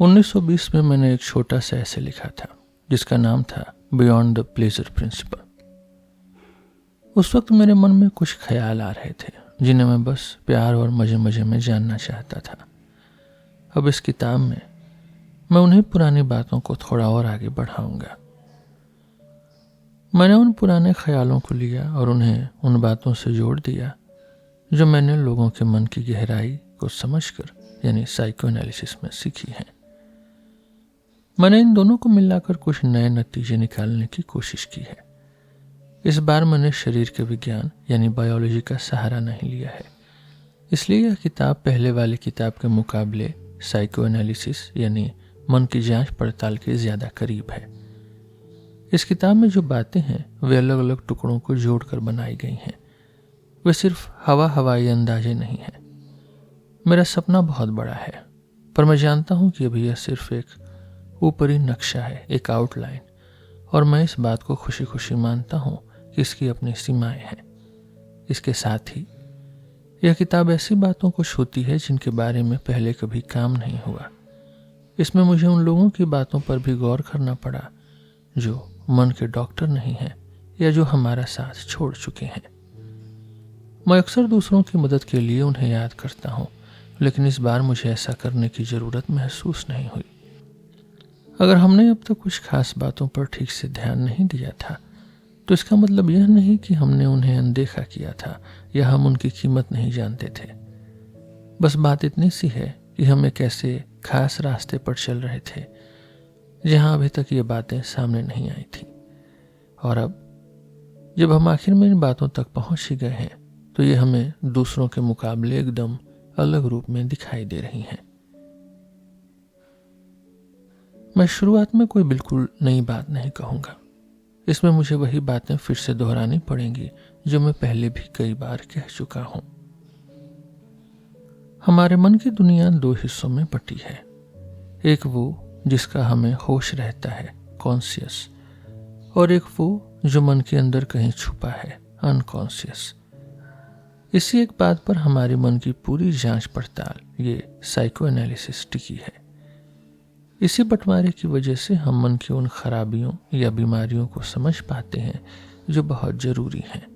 1920 में मैंने एक छोटा सा ऐसे लिखा था जिसका नाम था बियॉन्ड द प्लेजर प्रिंसिपल। उस वक्त मेरे मन में कुछ ख्याल आ रहे थे जिन्हें मैं बस प्यार और मजे मजे में जानना चाहता था। अब इस किताब में मैं उन्हीं पुरानी बातों को थोड़ा और आगे बढ़ाऊंगा। मैंने उन पुराने ख्यालों को लिया और उन्हें उन बातों से जोड़ दिया जो मैंने लोगों के मन की गहराई को समझकर यानी साइको एनालिसिस में सीखी है। मैंने इन दोनों को मिलाकर कुछ नए नतीजे निकालने की कोशिश की है। इस बार मैंने शरीर के विज्ञान यानी बायोलॉजी का सहारा नहीं लिया है, इसलिए यह किताब पहले वाली किताब के मुकाबले साइको एनालिसिस यानी मन की जांच पड़ताल के ज़्यादा करीब है। इस किताब में जो बातें हैं वे अलग अलग टुकड़ों को जोड़कर बनाई गई हैं। वे सिर्फ हवाई अंदाजे नहीं हैं। मेरा सपना बहुत बड़ा है, पर मैं जानता हूं कि अभी यह सिर्फ एक ऊपरी नक्शा है, एक आउटलाइन, और मैं इस बात को खुशी खुशी मानता हूं कि इसकी अपनी सीमाएं हैं। इसके साथ ही यह किताब ऐसी बातों को छूती है जिनके बारे में पहले कभी काम नहीं हुआ। इसमें मुझे उन लोगों की बातों पर भी गौर करना पड़ा जो मन के डॉक्टर नहीं हैं या जो हमारा साथ छोड़ चुके हैं। मैं अक्सर दूसरों की मदद के लिए उन्हें याद करता हूं, लेकिन इस बार मुझे ऐसा करने की जरूरत महसूस नहीं हुई। अगर हमने अब तक कुछ खास बातों पर ठीक से ध्यान नहीं दिया था तो इसका मतलब यह नहीं कि हमने उन्हें अनदेखा किया था या हम उनकी कीमत नहीं जानते थे। बस बात इतनी सी है कि हम एक ऐसे खास रास्ते पर चल रहे थे जहां अभी तक ये बातें सामने नहीं आई थी, और अब जब हम आखिर में इन बातों तक पहुंच ही गए हैं तो ये हमें दूसरों के मुकाबले एकदम अलग रूप में दिखाई दे रही हैं। मैं शुरुआत में कोई बिल्कुल नई बात नहीं कहूंगा। इसमें मुझे वही बातें फिर से दोहरानी पड़ेंगी जो मैं पहले भी कई बार कह चुका हूं। हमारे मन की दुनिया दो हिस्सों में बटी है। एक वो जिसका हमें होश रहता है, कॉन्शियस, और एक वो जो मन के अंदर कहीं छुपा है, अनकॉन्शियस। इसी एक बात पर हमारे मन की पूरी जांच पड़ताल, ये साइको एनालिसिस टिकी है। इसी बंटवारे की वजह से हम मन की उन खराबियों या बीमारियों को समझ पाते हैं जो बहुत जरूरी हैं।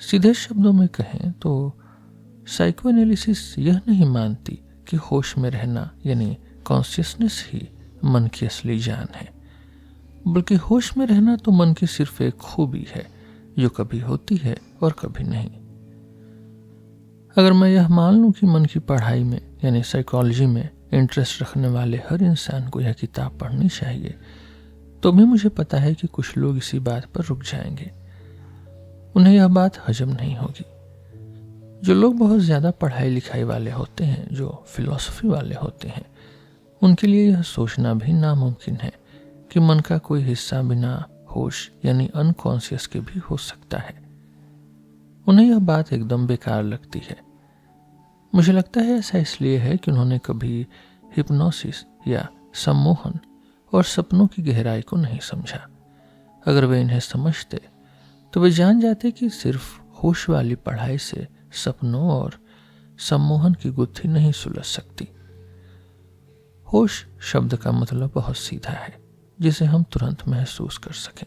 सीधे शब्दों में कहें तो साइको एनालिसिस यह नहीं मानती कि होश में रहना यानी कॉन्शियसनेस ही मन की असली जान है, बल्कि होश में रहना तो मन की सिर्फ एक खूबी है जो कभी होती है और कभी नहीं। अगर मैं यह मान लूं कि मन की पढ़ाई में यानी साइकोलॉजी में इंटरेस्ट रखने वाले हर इंसान को यह किताब पढ़नी चाहिए, तो भी मुझे पता है कि कुछ लोग इसी बात पर रुक जाएंगे। उन्हें यह बात हजम नहीं होगी। जो लोग बहुत ज्यादा पढ़ाई लिखाई वाले होते हैं, जो फिलॉसफी वाले होते हैं, उनके लिए यह सोचना भी नामुमकिन है कि मन का कोई हिस्सा बिना होश यानी अनकॉन्शियस के भी हो सकता है। उन्हें यह बात एकदम बेकार लगती है। मुझे लगता है ऐसा इसलिए है कि उन्होंने कभी हिप्नोसिस या सम्मोहन और सपनों की गहराई को नहीं समझा। अगर वे इन्हें समझते तो वे जान जाते कि सिर्फ होश वाली पढ़ाई से सपनों और सम्मोहन की गुत्थी नहीं सुलझ सकती। होश शब्द का मतलब बहुत सीधा है, जिसे हम तुरंत महसूस कर सकें,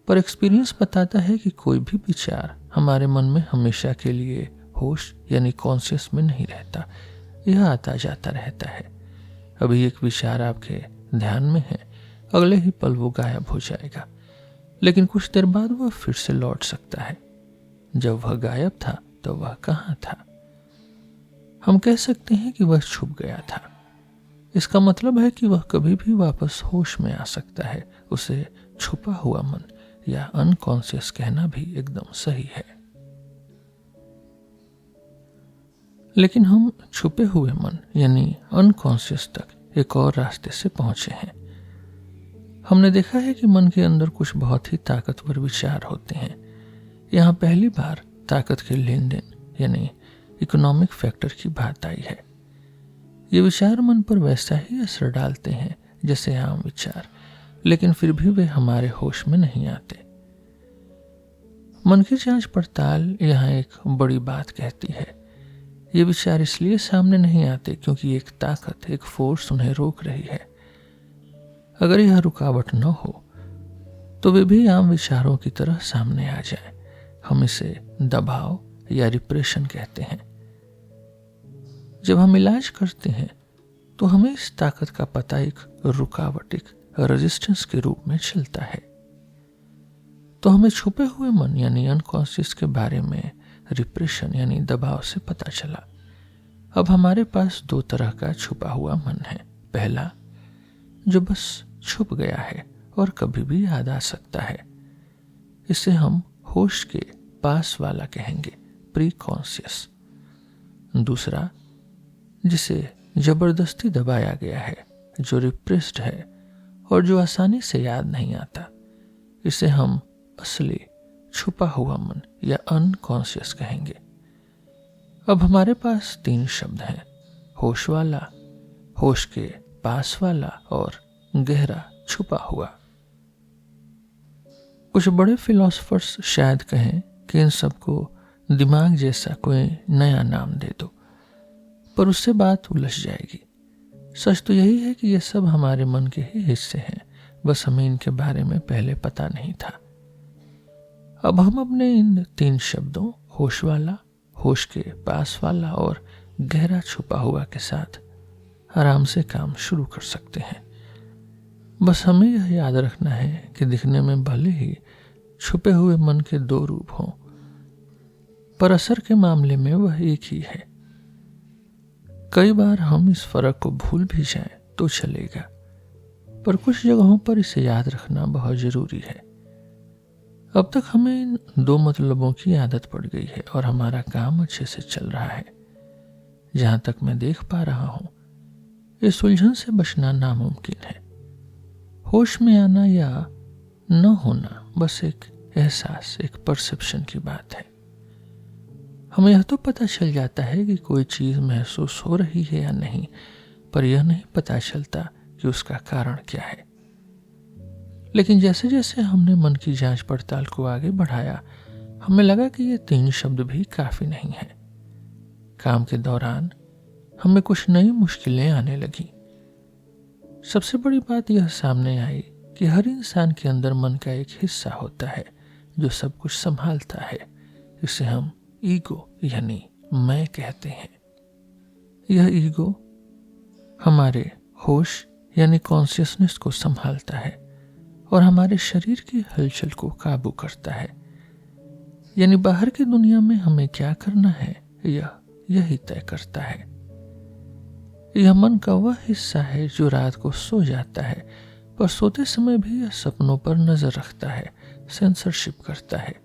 पर एक्सपीरियंस बताता है कि कोई भी विचार हमारे मन में हमेशा के लिए होश यानी कॉन्शियस में नहीं रहता। यह आता जाता रहता है। अभी एक विचार आपके ध्यान में है, अगले ही पल वो गायब हो जाएगा, लेकिन कुछ देर बाद वह फिर से लौट सकता है। जब वह गायब था तो वह कहाँ था? हम कह सकते हैं कि वह छुप गया था। इसका मतलब है कि वह कभी भी वापस होश में आ सकता है। उसे छुपा हुआ मन या अनकॉन्शियस कहना भी एकदम सही है। लेकिन हम छुपे हुए मन यानी अनकॉन्शियस तक एक और रास्ते से पहुंचे हैं। हमने देखा है कि मन के अंदर कुछ बहुत ही ताकतवर विचार होते हैं। यहाँ पहली बार ताकत के लेन देन यानी इकोनॉमिक फैक्टर की बात आई है। ये विचार मन पर वैसा ही असर डालते हैं जैसे आम विचार, लेकिन फिर भी वे हमारे होश में नहीं आते। मन की जांच पड़ताल यहाँ एक बड़ी बात कहती है। ये विचार इसलिए सामने नहीं आते क्योंकि एक ताकत, एक फोर्स उन्हें रोक रही है। अगर यह रुकावट न हो तो वे भी आम विचारों की तरह सामने आ जाए। हम इसे दबाव या रिप्रेशन कहते हैं। जब हम इलाज करते हैं तो हमें इस ताकत का पता एक रुकावट, एक रेजिस्टेंस के रूप में चलता है। तो हमें छुपे हुए मन यानी अनकॉन्शियस के बारे में रिप्रेशन यानी दबाव से पता चला। अब हमारे पास दो तरह का छुपा हुआ मन है। पहला, जो बस छुप गया है और कभी भी याद आ सकता है, इसे हम होश के पास वाला कहेंगे, प्री कॉन्शियस। दूसरा, जिसे जबरदस्ती दबाया गया है, जो रिप्रेस्ड है और जो आसानी से याद नहीं आता, इसे हम असली छुपा हुआ मन या अनकॉन्शियस कहेंगे। अब हमारे पास 3 शब्द हैं, होश वाला, होश के पास वाला और गहरा छुपा हुआ। कुछ बड़े फिलोसफर्स शायद कहें कि इन सबको दिमाग जैसा कोई नया नाम दे दो, पर उससे बात उलझ जाएगी। सच तो यही है कि ये सब हमारे मन के ही हिस्से हैं, बस हमें इनके बारे में पहले पता नहीं था। अब हम अपने इन 3 शब्दों, होश वाला, होश के पास वाला और गहरा छुपा हुआ के साथ आराम से काम शुरू कर सकते हैं। बस हमें यह याद रखना है कि दिखने में भले ही छुपे हुए मन के 2 रूप हों, पर असर के मामले में वह एक ही है। कई बार हम इस फर्क को भूल भी जाएं तो चलेगा, पर कुछ जगहों पर इसे याद रखना बहुत जरूरी है। अब तक हमें इन 2 मतलबों की आदत पड़ गई है और हमारा काम अच्छे से चल रहा है। जहां तक मैं देख पा रहा हूं, इस उलझन से बचना नामुमकिन है। होश में आना या न होना बस एक एहसास, एक परसेप्शन की बात है। हमें यह तो पता चल जाता है कि कोई चीज महसूस हो रही है या नहीं, पर यह नहीं पता चलता कि उसका कारण क्या है। लेकिन जैसे जैसे हमने मन की जांच पड़ताल को आगे बढ़ाया, हमें लगा कि ये 3 शब्द भी काफी नहीं है। काम के दौरान हमें कुछ नई मुश्किलें आने लगी। सबसे बड़ी बात यह सामने आई कि हर इंसान के अंदर मन का एक हिस्सा होता है जो सब कुछ संभालता है। इसे हम ईगो यानी मैं कहते हैं। यह ईगो हमारे होश यानी कॉन्शियसनेस को संभालता है और हमारे शरीर की हलचल को काबू करता है। यानी बाहर की दुनिया में हमें क्या करना है यही तय करता है। यह मन का वह हिस्सा है जो रात को सो जाता है, पर सोते समय भी यह सपनों पर नजर रखता है, सेंसरशिप करता है।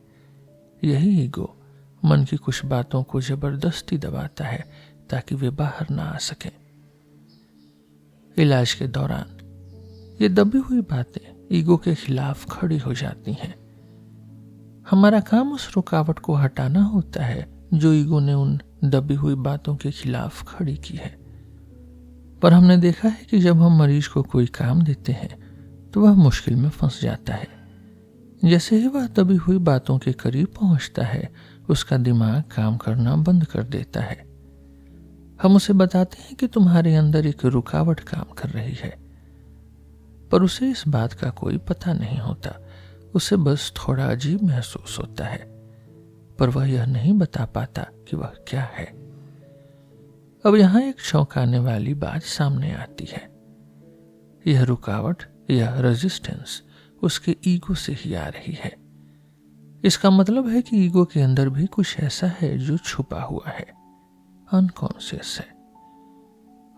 यही ईगो मन की कुछ बातों को जबरदस्ती दबाता है ताकि वे बाहर ना आ सकें। इलाज के दौरान ये दबी हुई बातें ईगो के खिलाफ खड़ी हो जाती हैं। हमारा काम उस रुकावट को हटाना होता है जो ईगो ने उन दबी हुई बातों के खिलाफ खड़ी की है। पर हमने देखा है कि जब हम मरीज को कोई काम देते हैं तो वह मुश्किल में फंस जाता है। जैसे ही वह दबी हुई बातों के करीब पहुंचता है, उसका दिमाग काम करना बंद कर देता है। हम उसे बताते हैं कि तुम्हारे अंदर एक रुकावट काम कर रही है, पर उसे इस बात का कोई पता नहीं होता। उसे बस थोड़ा अजीब महसूस होता है, पर वह यह नहीं बता पाता कि वह क्या है। अब यहां एक चौंकाने वाली बात सामने आती है। यह रुकावट या रेजिस्टेंस उसके ईगो से ही आ रही है। इसका मतलब है कि ईगो के अंदर भी कुछ ऐसा है जो छुपा हुआ है, अनकॉन्शियस है।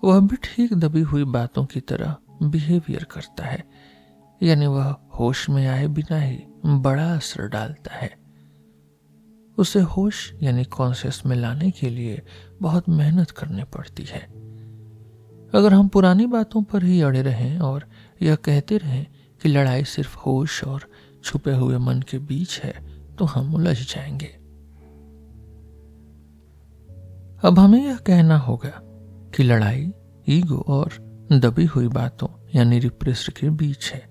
वह भी ठीक दबी हुई बातों की तरह बिहेवियर करता है, यानी वह होश में आए बिना ही बड़ा असर डालता है। उसे होश यानी कॉन्शियस में लाने के लिए बहुत मेहनत करनी पड़ती है। अगर हम पुरानी बातों पर ही अड़े रहें और यह कहते रहें कि लड़ाई सिर्फ होश और छुपे हुए मन के बीच है, तो हम उलझ जाएंगे। अब हमें यह कहना होगा कि लड़ाई ईगो और दबी हुई बातों यानी रिप्रेस्ड के बीच है।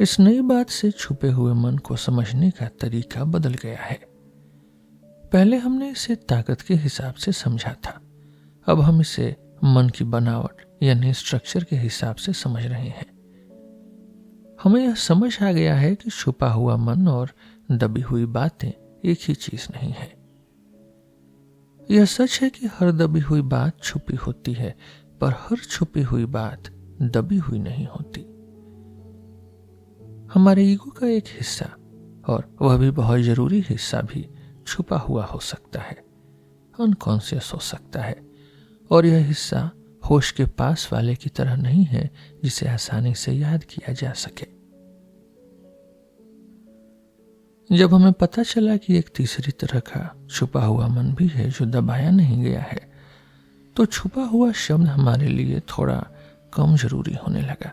इस नई बात से छुपे हुए मन को समझने का तरीका बदल गया है। पहले हमने इसे ताकत के हिसाब से समझा था, अब हम इसे मन की बनावट यानी स्ट्रक्चर के हिसाब से समझ रहे हैं। हमें यह समझ आ गया है कि छुपा हुआ मन और दबी हुई बातें एक ही चीज नहीं है। यह सच है कि हर दबी हुई बात छुपी होती है, पर हर छुपी हुई बात दबी हुई नहीं होती। हमारे ईगो का एक हिस्सा, और वह भी बहुत जरूरी हिस्सा भी, छुपा हुआ हो सकता है, अनकॉन्शियस हो सकता है, और यह हिस्सा होश के पास वाले की तरह नहीं है जिसे आसानी से याद किया जा सके। जब हमें पता चला कि एक तीसरी तरह का छुपा हुआ मन भी है जो दबाया नहीं गया है, तो छुपा हुआ शब्द हमारे लिए थोड़ा कम जरूरी होने लगा।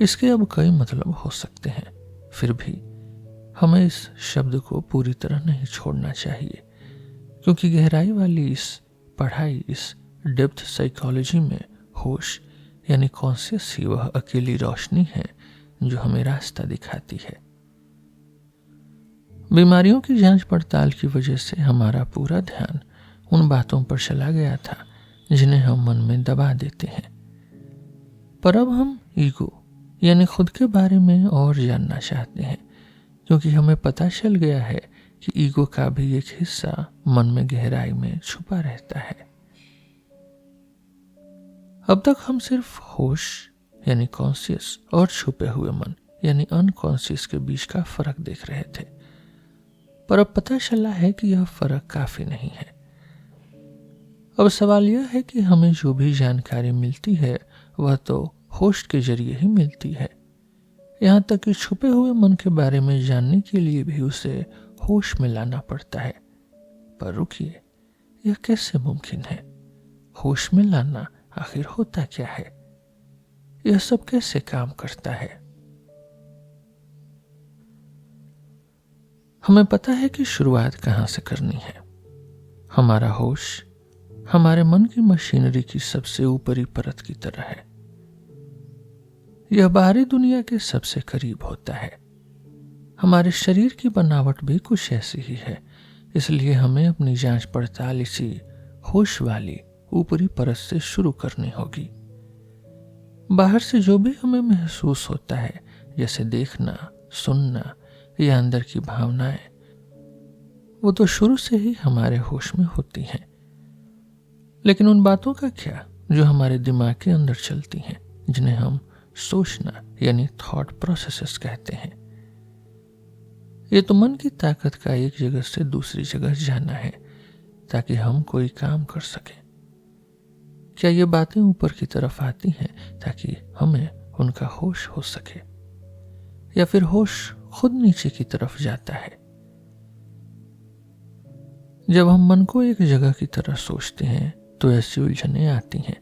इसके अब कई मतलब हो सकते हैं, फिर भी हमें इस शब्द को पूरी तरह नहीं छोड़ना चाहिए, क्योंकि गहराई वाली इस पढ़ाई, इस डेप्थ साइकोलॉजी में होश यानी कॉन्शियस ही वह अकेली रोशनी है जो हमें रास्ता दिखाती है। बीमारियों की जांच पड़ताल की वजह से हमारा पूरा ध्यान उन बातों पर चला गया था जिन्हें हम मन में दबा देते हैं, पर अब हम ईगो यानी खुद के बारे में और जानना चाहते हैं, क्योंकि हमें पता चल गया है कि ईगो का भी एक हिस्सा मन में गहराई में छुपा रहता है। अब तक हम सिर्फ होश यानी कॉन्शियस और छुपे हुए मन यानी अनकॉन्शियस के बीच का फर्क देख रहे थे, पर अब पता चला है कि यह फर्क काफी नहीं है। अब सवाल यह है कि हमें जो भी जानकारी मिलती है वह तो होश के जरिए ही मिलती है, यहाँ तक कि छुपे हुए मन के बारे में जानने के लिए भी उसे होश में लाना पड़ता है। पर रुकिए, यह कैसे मुमकिन है? होश में लाना आखिर होता क्या है? यह सब कैसे काम करता है? हमें पता है कि शुरुआत कहां से करनी है। हमारा होश हमारे मन की मशीनरी की सबसे ऊपरी परत की तरह है। यह बाहरी दुनिया के सबसे करीब होता है। हमारे शरीर की बनावट भी कुछ ऐसी ही है, इसलिए हमें अपनी जांच पड़ताल इसी होश वाली ऊपरी परत से शुरू करनी होगी। बाहर से जो भी हमें महसूस होता है, जैसे देखना, सुनना या अंदर की भावनाएं, वो तो शुरू से ही हमारे होश में होती हैं। लेकिन उन बातों का क्या जो हमारे दिमाग के अंदर चलती हैं, जिन्हें हम सोचना यानी थॉट प्रोसेसेस कहते हैं। ये तो मन की ताकत का एक जगह से दूसरी जगह जाना है ताकि हम कोई काम कर सकें। क्या ये बातें ऊपर की तरफ आती हैं ताकि हमें उनका होश हो सके, या फिर होश खुद नीचे की तरफ जाता है? जब हम मन को एक जगह की तरह सोचते हैं तो ऐसी उलझनें आती हैं,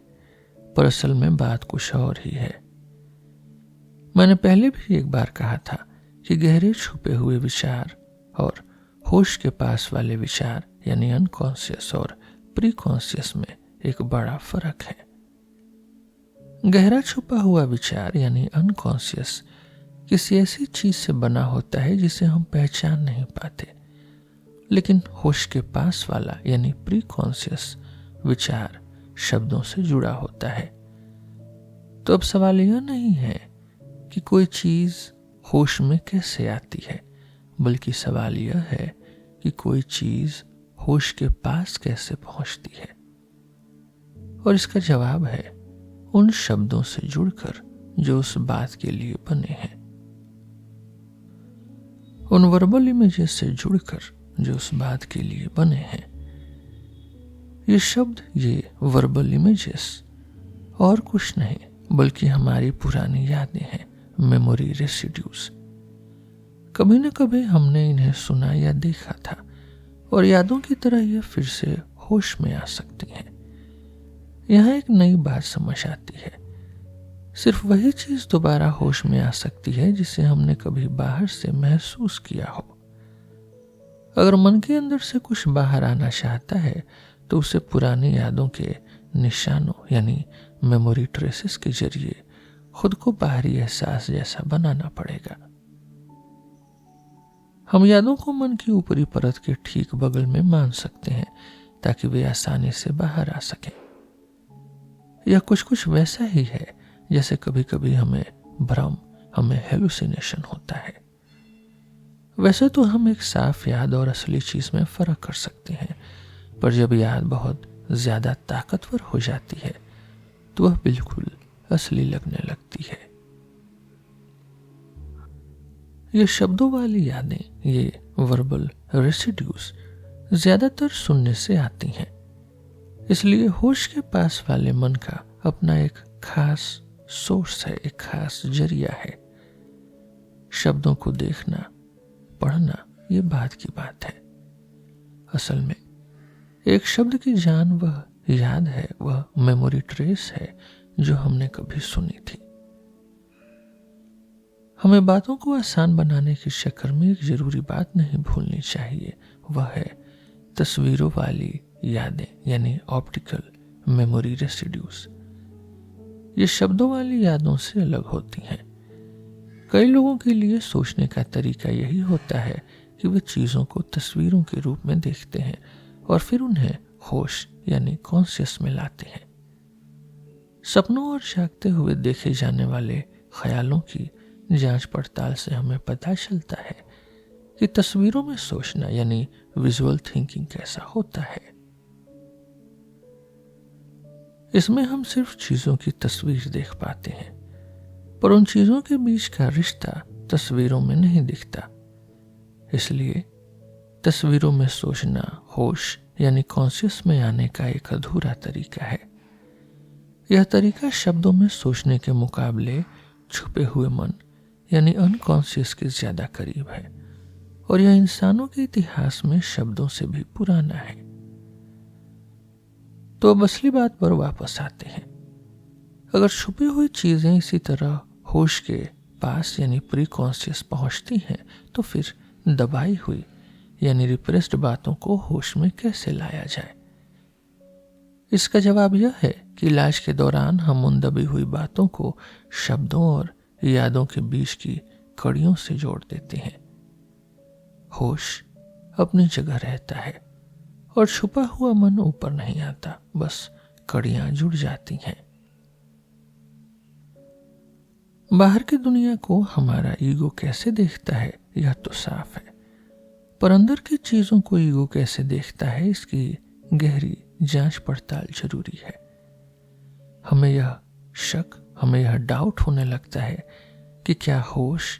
पर असल में बात कुछ और ही है। मैंने पहले भी एक बार कहा था कि गहरे छुपे हुए विचार और होश के पास वाले विचार यानी अनकॉन्शियस और प्री कॉन्शियस में एक बड़ा फर्क है। गहरा छुपा हुआ विचार यानी अनकॉन्शियस किसी ऐसी चीज से बना होता है जिसे हम पहचान नहीं पाते, लेकिन होश के पास वाला यानी प्री कॉन्शियस विचार शब्दों से जुड़ा होता है। तो अब सवाल यह नहीं है कि कोई चीज होश में कैसे आती है, बल्कि सवाल यह है कि कोई चीज होश के पास कैसे पहुंचती है। और इसका जवाब है उन शब्दों से जुड़कर जो उस बात के लिए बने हैं, उन वर्बल इमेजेस से जुड़कर जो उस बात के लिए बने हैं। ये शब्द, ये वर्बल इमेजेस और कुछ नहीं बल्कि हमारी पुरानी यादें हैं, मेमोरी रेसिड्यूज। कभी न कभी हमने इन्हें सुना या देखा था और यादों की तरह ये फिर से होश में आ सकती हैं। यहाँ एक नई बात समझ आती है, सिर्फ वही चीज दोबारा होश में आ सकती है जिसे हमने कभी बाहर से महसूस किया हो। अगर मन के अंदर से कुछ बाहर आना चाहता है तो उसे पुरानी यादों के निशानों यानी मेमोरी ट्रेसेस के जरिए खुद को बाहरी एहसास जैसा बनाना पड़ेगा। हम यादों को मन की ऊपरी परत के ठीक बगल में मान सकते हैं ताकि वे आसानी से बाहर आ सकें। यह कुछ कुछ वैसा ही है जैसे कभी कभी हमें भ्रम, हमें हेलुसिनेशन होता है। वैसे तो हम एक साफ याद और असली चीज में फर्क कर सकते हैं, पर जब याद बहुत ज्यादा ताकतवर हो जाती है तो वह बिल्कुल असली लगने लगती है। ये शब्दों वाली यादें, ये वर्बल रेसिड्यूज ज्यादातर सुनने से आती हैं। इसलिए होश के पास वाले मन का अपना एक खास सोर्स है, एक खास जरिया है। शब्दों को देखना, पढ़ना ये बात की बात है। असल में एक शब्द की जान वह याद है, वह मेमोरी ट्रेस है जो हमने कभी सुनी थी। हमें बातों को आसान बनाने के चक्कर में एक जरूरी बात नहीं भूलनी चाहिए, वह है तस्वीरों वाली यादें, यानी ऑप्टिकल मेमोरी रेसिड्यूज। ये शब्दों वाली यादों से अलग होती हैं। कई लोगों के लिए सोचने का तरीका यही होता है कि वे चीजों को तस्वीरों के रूप में देखते हैं और फिर उन्हें होश यानी कॉन्शियस में लाते हैं। सपनों और जागते हुए देखे जाने वाले ख्यालों की जांच पड़ताल से हमें पता चलता है कि तस्वीरों में सोचना यानी विजुअल थिंकिंग कैसा होता है। इसमें हम सिर्फ चीजों की तस्वीर देख पाते हैं, पर उन चीजों के बीच का रिश्ता तस्वीरों में नहीं दिखता। इसलिए तस्वीरों में सोचना होश यानी कॉन्शियस में आने का एक अधूरा तरीका है। यह तरीका शब्दों में सोचने के मुकाबले छुपे हुए मन यानी अनकॉन्शियस के ज्यादा करीब है, और यह इंसानों के इतिहास में शब्दों से भी पुराना है। तो अब असली बात पर वापस आते हैं। अगर छुपी हुई चीजें इसी तरह होश के पास यानी प्री कॉन्शियस पहुंचती हैं, तो फिर दबाई हुई यानी रिप्रेस्ड बातों को होश में कैसे लाया जाए? इसका जवाब यह है कि इलाज के दौरान हम उन दबी हुई बातों को शब्दों और यादों के बीच की कड़ियों से जोड़ देते हैं। होश अपनी जगह रहता है और छुपा हुआ मन ऊपर नहीं आता, बस कड़ियां जुड़ जाती हैं। बाहर की दुनिया को हमारा ईगो कैसे देखता है यह तो साफ है, पर अंदर की चीजों को ईगो कैसे देखता है इसकी गहरी जांच पड़ताल जरूरी है। हमें यह डाउट होने लगता है कि क्या होश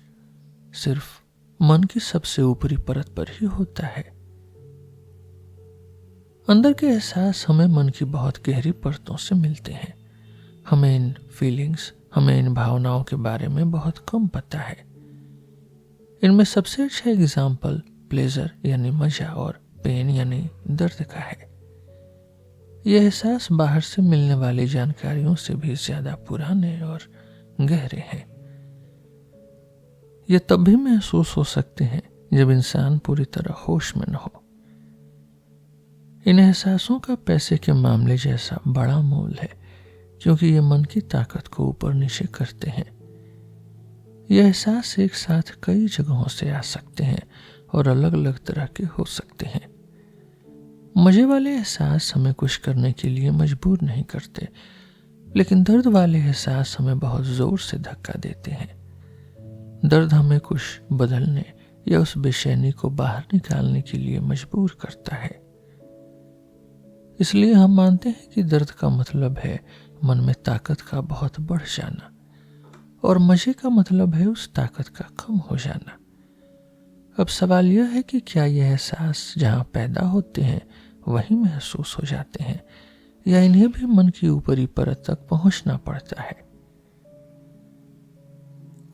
सिर्फ मन की सबसे ऊपरी परत पर ही होता है। अंदर के एहसास हमें मन की बहुत गहरी परतों से मिलते हैं। हमें इन फीलिंग्स, हमें इन भावनाओं के बारे में बहुत कम पता है। इनमें सबसे अच्छा एग्जाम्पल प्लेजर यानी मजा और पेन यानी दर्द का है। यह एहसास बाहर से मिलने वाली जानकारियों से भी ज्यादा पुराने और गहरे हैं। यह तब भी महसूस हो सकते हैं जब इंसान पूरी तरह होश में न हो। इन एहसासों का पैसे के मामले जैसा बड़ा मोल है, क्योंकि ये मन की ताकत को ऊपर नीचे करते हैं। यह एहसास एक साथ कई जगहों से आ सकते हैं और अलग अलग तरह के हो सकते हैं। मजे वाले एहसास हमें कुछ करने के लिए मजबूर नहीं करते, लेकिन दर्द वाले एहसास हमें बहुत जोर से धक्का देते हैं। दर्द हमें कुछ बदलने या उस बेचैनी को बाहर निकालने के लिए मजबूर करता है। इसलिए हम मानते हैं कि दर्द का मतलब है मन में ताकत का बहुत बढ़ जाना, और मजे का मतलब है उस ताकत का कम हो जाना। अब सवाल यह है कि क्या यह एहसास जहां पैदा होते हैं वहीं महसूस हो जाते हैं, या इन्हें भी मन की ऊपरी परत तक पहुंचना पड़ता है?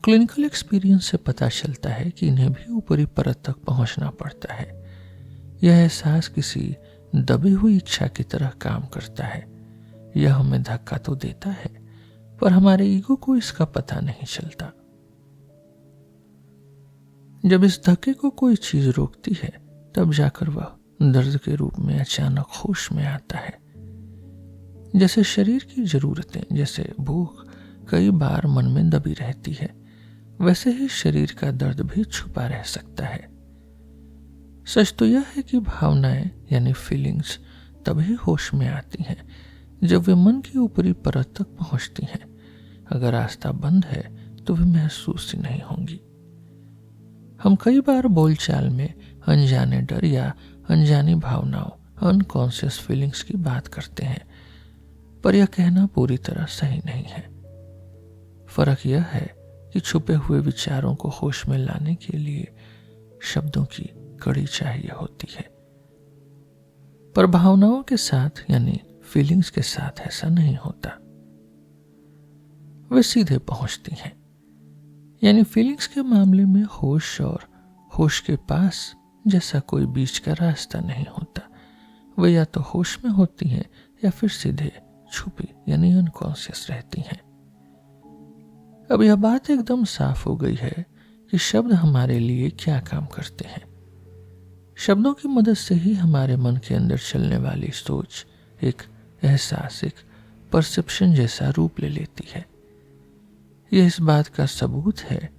क्लिनिकल एक्सपीरियंस से पता चलता है कि इन्हें भी ऊपरी परत तक पहुंचना पड़ता है। यह एहसास किसी दबी हुई इच्छा की तरह काम करता है। यह हमें धक्का तो देता है, पर हमारे ईगो को इसका पता नहीं चलता। जब इस धक्के को कोई चीज रोकती है, तब जाकर वह दर्द के रूप में अचानक होश में आता है। जैसे शरीर की जरूरतें, जैसे भूख कई बार मन में दबी रहती है, वैसे ही शरीर का दर्द भी छुपा रह सकता है। सच तो यह है कि भावनाएं यानी फीलिंग्स तभी होश में आती हैं जब वे मन की ऊपरी परत तक पहुंचती हैं। अगर रास्ता बंद है तो वे महसूस ही नहीं होंगी। हम कई बार बोलचाल में अनजाने डर या अनजानी भावनाओं अनकॉन्शियस फीलिंग्स की बात करते हैं, पर यह कहना पूरी तरह सही नहीं है। फर्क यह है कि छुपे हुए विचारों को होश में लाने के लिए शब्दों की कड़ी चाहिए होती है, पर भावनाओं के साथ यानी फीलिंग्स के साथ ऐसा नहीं होता। वे सीधे पहुंचती हैं। यानी फीलिंग्स के मामले में होश और होश के पास जैसा कोई बीच का रास्ता नहीं होता। वे या तो होश में होती हैं या फिर सीधे छुपी यानी अनकॉन्शियस रहती हैं। अब यह बात एकदम साफ हो गई है कि शब्द हमारे लिए क्या काम करते हैं। शब्दों की मदद से ही हमारे मन के अंदर चलने वाली सोच एक एहसास, एक परसेप्शन जैसा रूप ले लेती है। यह इस बात का सबूत है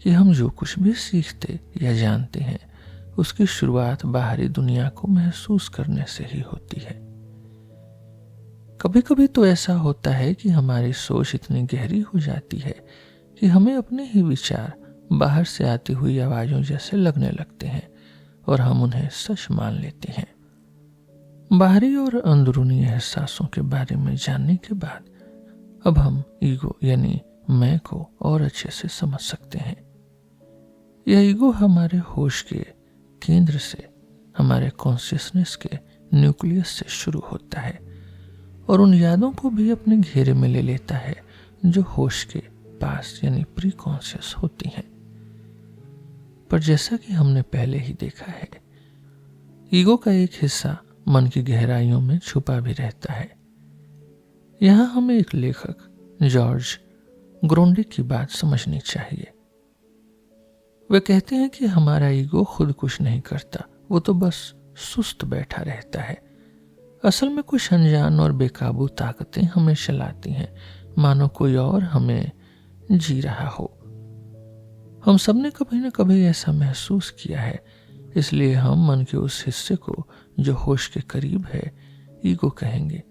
कि हम जो कुछ भी सीखते या जानते हैं उसकी शुरुआत बाहरी दुनिया को महसूस करने से ही होती है। कभी कभी तो ऐसा होता है कि हमारी सोच इतनी गहरी हो जाती है कि हमें अपने ही विचार बाहर से आती हुई आवाजों जैसे लगने लगते हैं और हम उन्हें सच मान लेते हैं। बाहरी और अंदरूनी एहसासों के बारे में जानने के बाद अब हम ईगो यानी मैं को और अच्छे से समझ सकते हैं। यह ईगो हमारे होश के केंद्र से, हमारे कॉन्शियसनेस के न्यूक्लियस से शुरू होता है और उन यादों को भी अपने घेरे में ले लेता है जो होश के पास यानी प्री कॉन्शियस होती हैं। पर जैसा कि हमने पहले ही देखा है, ईगो का एक हिस्सा मन की गहराइयों में छुपा भी रहता है। यहां हमें एक लेखक जॉर्ज ग्रोंडिक की बात समझनी चाहिए। वे कहते हैं कि हमारा ईगो खुद कुछ नहीं करता, वो तो बस सुस्त बैठा रहता है। असल में कुछ अनजान और बेकाबू ताकतें हमें चलाती हैं, मानो कोई और हमें जी रहा हो। हम सबने कभी न कभी ऐसा महसूस किया है, इसलिए हम मन के उस हिस्से को जो होश के करीब है ईगो कहेंगे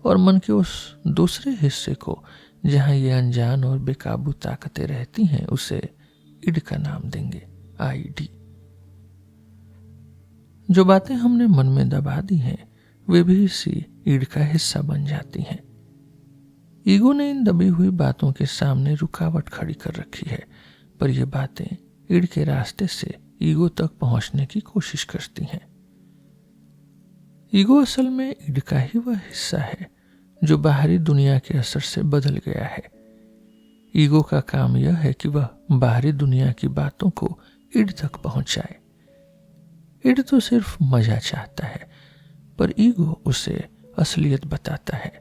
और मन के उस दूसरे हिस्से को जहां ये अनजान और बेकाबू ताकतें रहती हैं उसे इड का नाम देंगे, आईडी। जो बातें हमने मन में दबा दी हैं वे भी इसी इड का हिस्सा बन जाती हैं। ईगो ने इन दबी हुई बातों के सामने रुकावट खड़ी कर रखी है, पर ये बातें इड के रास्ते से ईगो तक पहुंचने की कोशिश करती हैं। ईगो असल में इड का ही वह हिस्सा है जो बाहरी दुनिया के असर से बदल गया है। ईगो का काम यह है कि वह बाहरी दुनिया की बातों को इड तक पहुंचाए। इड तो सिर्फ मजा चाहता है, पर ईगो उसे असलियत बताता है।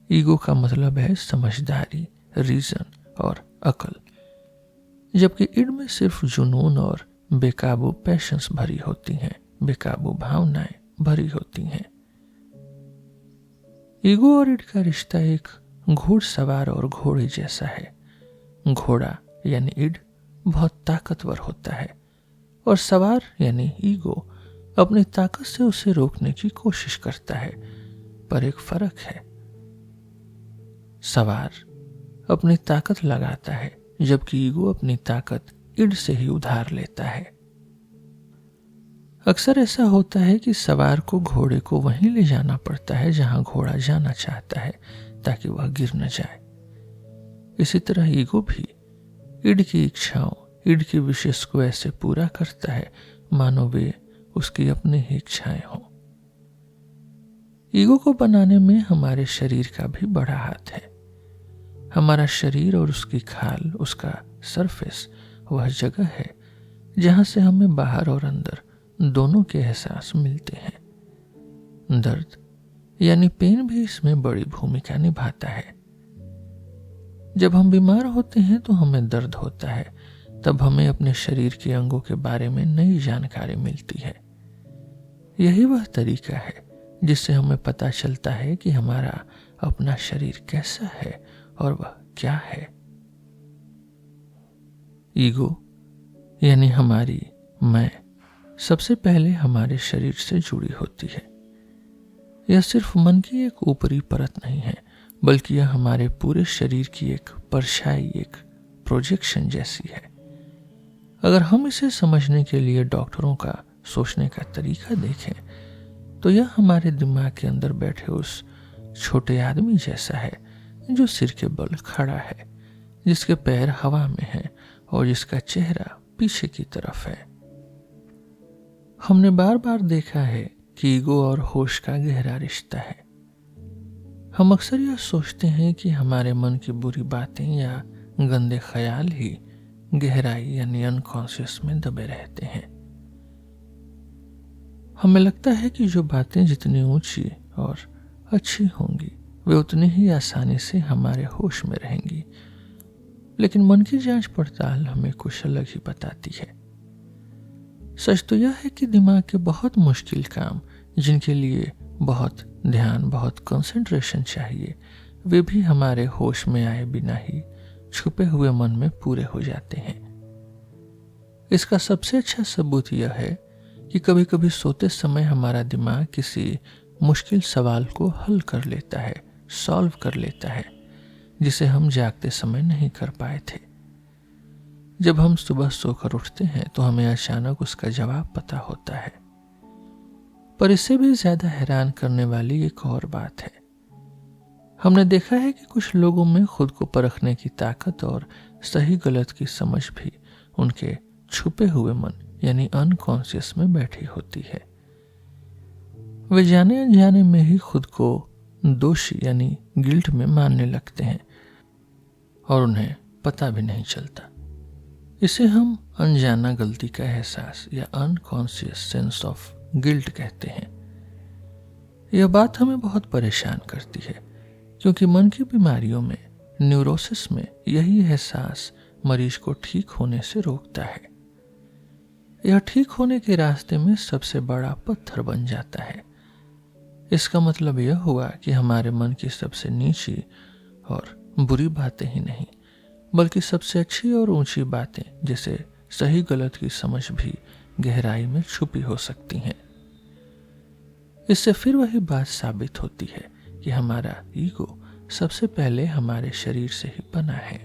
ईगो का मतलब है समझदारी, रीजन और अकल, जबकि इड में सिर्फ जुनून और बेकाबू पैशंस भरी होती हैं, बेकाबू भावनाएं भरी होती हैं। ईगो और इड का रिश्ता एक घुड़सवार और घोड़े जैसा है। घोड़ा यानी इड बहुत ताकतवर होता है और सवार यानी ईगो अपनी ताकत से उसे रोकने की कोशिश करता है, पर एक फर्क है। सवार अपनी ताकत लगाता है जबकि ईगो अपनी ताकत इड से ही उधार लेता है। अक्सर ऐसा होता है कि सवार को घोड़े को वहीं ले जाना पड़ता है जहां घोड़ा जाना चाहता है ताकि वह गिर न जाए। इसी तरह ईगो भी इड की इच्छाओं, इड की विशेष को ऐसे पूरा करता है मानो वे उसकी अपनी ही इच्छाएं हों। ईगो को बनाने में हमारे शरीर का भी बड़ा हाथ है। हमारा शरीर और उसकी खाल, उसका सरफेस वह जगह है जहां से हमें बाहर और अंदर दोनों के एहसास मिलते हैं। दर्द यानी पेन भी इसमें बड़ी भूमिका निभाता है। जब हम बीमार होते हैं तो हमें दर्द होता है, तब हमें अपने शरीर के अंगों के बारे में नई जानकारी मिलती है। यही वह तरीका है जिससे हमें पता चलता है कि हमारा अपना शरीर कैसा है और वह क्या है। ईगो यानी हमारी मैं सबसे पहले हमारे शरीर से जुड़ी होती है। यह सिर्फ मन की एक ऊपरी परत नहीं है, बल्कि यह हमारे पूरे शरीर की एक परछाई, एक प्रोजेक्शन जैसी है। अगर हम इसे समझने के लिए डॉक्टरों का सोचने का तरीका देखें, तो यह हमारे दिमाग के अंदर बैठे उस छोटे आदमी जैसा है जो सिर के बल खड़ा है, जिसके पैर हवा में हैं और जिसका चेहरा पीछे की तरफ है। हमने बार बार देखा है कि ईगो और होश का गहरा रिश्ता है। हम अक्सर यह सोचते हैं कि हमारे मन की बुरी बातें या गंदे ख्याल ही गहराई यानी अनकॉन्शियस में दबे रहते हैं। हमें लगता है कि जो बातें जितनी ऊंची और अच्छी होंगी वे उतनी ही आसानी से हमारे होश में रहेंगी, लेकिन मन की जांच पड़ताल हमें कुछ अलग ही बताती है। सच तो यह है कि दिमाग के बहुत मुश्किल काम, जिनके लिए बहुत ध्यान, बहुत कंसंट्रेशन चाहिए, वे भी हमारे होश में आए बिना ही छुपे हुए मन में पूरे हो जाते हैं। इसका सबसे अच्छा सबूत यह है कि कभी कभी सोते समय हमारा दिमाग किसी मुश्किल सवाल को हल कर लेता है, सॉल्व कर लेता है, जिसे हम जागते समय नहीं कर पाए थे। जब हम सुबह सोकर उठते हैं तो हमें अचानक उसका जवाब पता होता है। पर इससे भी ज्यादा हैरान करने वाली एक और बात है। हमने देखा है कि कुछ लोगों में खुद को परखने की ताकत और सही गलत की समझ भी उनके छुपे हुए मन यानी अनकॉन्शियस में बैठी होती है। वे जाने अनजाने में ही खुद को दोषी यानी गिल्ट में मानने लगते हैं और उन्हें पता भी नहीं चलता। इसे हम अनजाना गलती का एहसास या अनकॉन्शियस सेंस ऑफ गिल्ट कहते हैं। यह बात हमें बहुत परेशान करती है, क्योंकि मन की बीमारियों में, न्यूरोसिस में, यही एहसास मरीज को ठीक होने से रोकता है। यह ठीक होने के रास्ते में सबसे बड़ा पत्थर बन जाता है। इसका मतलब यह हुआ कि हमारे मन की सबसे नीची और बुरी बातें ही नहीं, बल्कि सबसे अच्छी और ऊंची बातें, जैसे सही गलत की समझ भी गहराई में छुपी हो सकती हैं। इससे फिर वही बात साबित होती है कि हमारा ईगो सबसे पहले हमारे शरीर से ही बना है।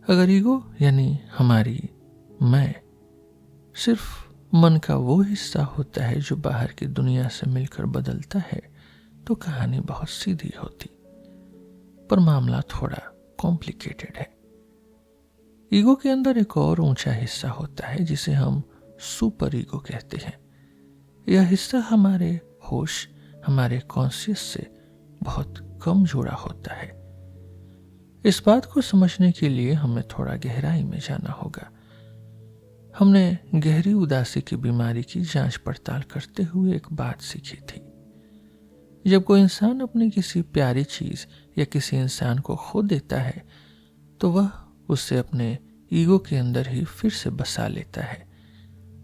अगर ईगो यानी हमारी मैं सिर्फ मन का वो हिस्सा होता है जो बाहर की दुनिया से मिलकर बदलता है, तो कहानी बहुत सीधी होती, पर मामला थोड़ा कॉम्प्लिकेटेड है। ईगो के अंदर एक और ऊंचा हिस्सा होता है जिसे हम सुपर ईगो कहते हैं। यह हिस्सा हमारे होश, हमारे कॉन्शियस से बहुत कम जुड़ा होता है। इस बात को समझने के लिए हमें थोड़ा गहराई में जाना होगा। हमने गहरी उदासी की बीमारी की जांच पड़ताल करते हुए एक बात सीखी थी। जब कोई इंसान अपनी किसी प्यारी चीज या किसी इंसान को खो देता है, तो वह उसे अपने ईगो के अंदर ही फिर से बसा लेता है,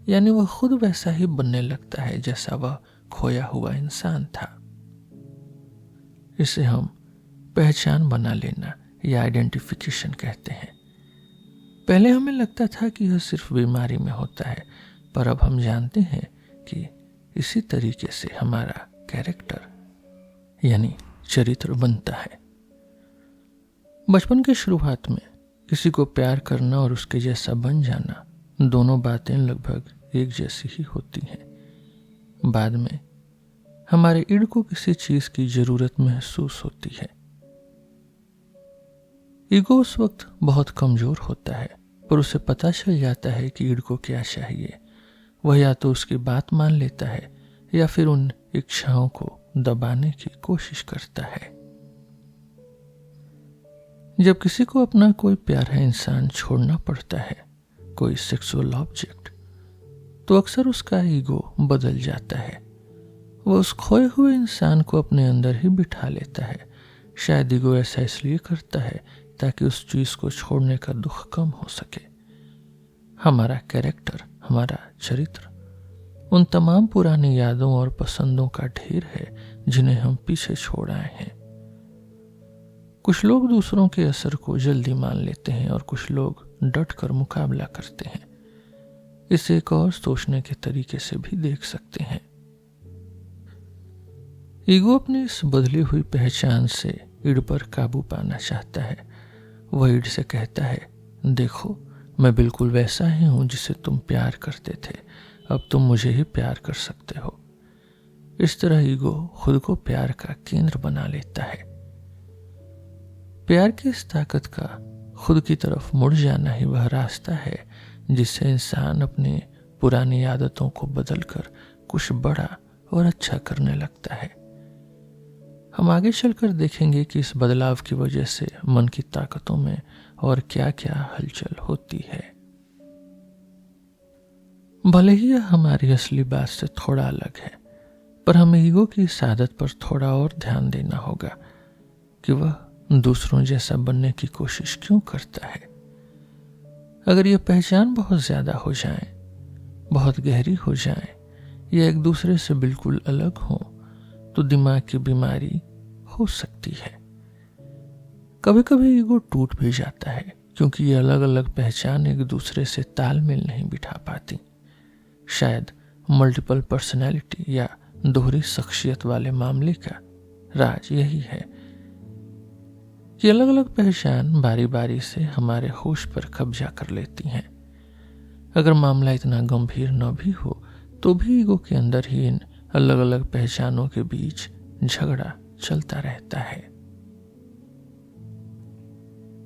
यानी वह खुद वैसा ही बनने लगता है जैसा वह खोया हुआ इंसान था। इसे हम पहचान बना लेना या आइडेंटिफिकेशन कहते हैं। पहले हमें लगता था कि यह सिर्फ बीमारी में होता है, पर अब हम जानते हैं कि इसी तरीके से हमारा कैरेक्टर यानी चरित्र बनता है। बचपन के शुरुआत में किसी को प्यार करना और उसके जैसा बन जाना, दोनों बातें लगभग एक जैसी ही होती हैं। बाद में हमारे ईड को किसी चीज की जरूरत महसूस होती है। ईगो उस वक्त बहुत कमजोर होता है, पर उसे पता चल जाता है कि ईड को क्या चाहिए। वह या तो उसकी बात मान लेता है या फिर उन इच्छाओं को दबाने की कोशिश करता है। जब किसी को अपना कोई प्यारा इंसान छोड़ना पड़ता है, कोई सेक्सुअल ऑब्जेक्ट, तो अक्सर उसका ईगो बदल जाता है। वह उस खोए हुए इंसान को अपने अंदर ही बिठा लेता है। शायद ईगो ऐसा इसलिए करता है ताकि उस चीज को छोड़ने का दुख कम हो सके। हमारा कैरेक्टर, हमारा चरित्र उन तमाम पुरानी यादों और पसंदों का ढेर है जिन्हें हम पीछे छोड़ आए हैं। कुछ लोग दूसरों के असर को जल्दी मान लेते हैं और कुछ लोग डट कर मुकाबला करते हैं। इसे एक और सोचने के तरीके से भी देख सकते हैं। ईगो अपनी इस बदली हुई पहचान से ईड पर काबू पाना चाहता है। वह ईड से कहता है, देखो मैं बिल्कुल वैसा ही हूं जिसे तुम प्यार करते थे, अब तुम मुझे ही प्यार कर सकते हो। इस तरह ईगो खुद को प्यार का केंद्र बना लेता है। प्यार की इस ताकत का खुद की तरफ मुड़ जाना ही वह रास्ता है जिससे इंसान अपनी पुरानी आदतों को बदलकर कुछ बड़ा और अच्छा करने लगता है। हम आगे चलकर देखेंगे कि इस बदलाव की वजह से मन की ताकतों में और क्या क्या हलचल होती है। भले ही यह हमारी असली बात से थोड़ा अलग है, पर हमें ईगो की इस आदत पर थोड़ा और ध्यान देना होगा कि वह दूसरों जैसा बनने की कोशिश क्यों करता है। अगर यह पहचान बहुत ज्यादा हो जाए, बहुत गहरी हो जाए या एक दूसरे से बिल्कुल अलग हो तो दिमाग की बीमारी हो सकती है। कभी कभी ईगो टूट भी जाता है क्योंकि ये अलग अलग पहचान एक दूसरे से तालमेल नहीं बिठा पाती। शायद मल्टीपल पर्सनैलिटी या दोहरी शख्सियत वाले मामले का राज यही है कि अलग अलग पहचान बारी बारी से हमारे होश पर कब्जा कर लेती हैं। अगर मामला इतना गंभीर न भी हो तो भी ईगो के अंदर ही इन अलग अलग पहचानों के बीच झगड़ा चलता रहता है।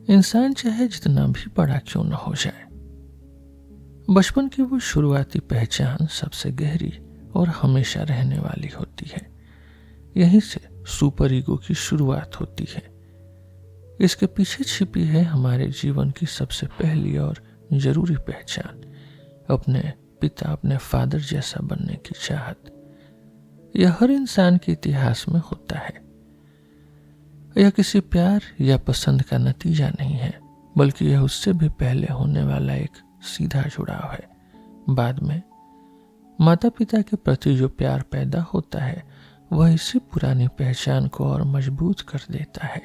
इंसान चाहे जितना भी बड़ा क्यों न हो जाए, बचपन की वो शुरुआती पहचान सबसे गहरी और हमेशा रहने वाली होती है। यहीं से सुपर ईगो की शुरुआत होती है। इसके पीछे छिपी है हमारे जीवन की सबसे पहली और जरूरी पहचान, अपने पिता, अपने फादर जैसा बनने की चाहत। यह हर इंसान के इतिहास में होता है। यह किसी प्यार या पसंद का नतीजा नहीं है, बल्कि यह उससे भी पहले होने वाला एक सीधा जुड़ाव है। बाद में माता पिता के प्रति जो प्यार पैदा होता है वह इसी पुरानी पहचान को और मजबूत कर देता है।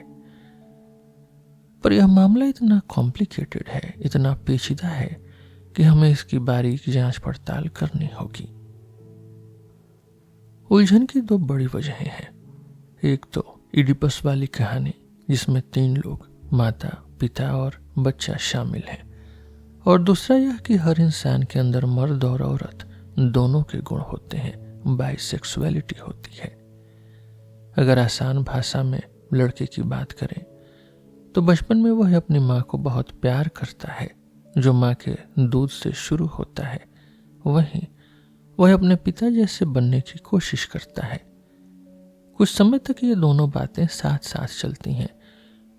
पर यह मामला इतना कॉम्प्लिकेटेड है, इतना पेचीदा है कि हमें इसकी बारीक जांच पड़ताल करनी होगी। उलझन की दो बड़ी वजहें हैं। एक तो इडिपस वाली कहानी जिसमें 3 लोग, माता, पिता और बच्चा शामिल हैं, और दूसरा यह कि हर इंसान के अंदर मर्द और औरत दोनों के गुण होते हैं, बाइसेक्सुअलिटी होती है। अगर आसान भाषा में लड़के की बात करें तो बचपन में वह अपनी माँ को बहुत प्यार करता है, जो माँ के दूध से शुरू होता है। वहीं वह अपने पिता जैसे बनने की कोशिश करता है। कुछ समय तक ये दोनों बातें साथ साथ चलती हैं।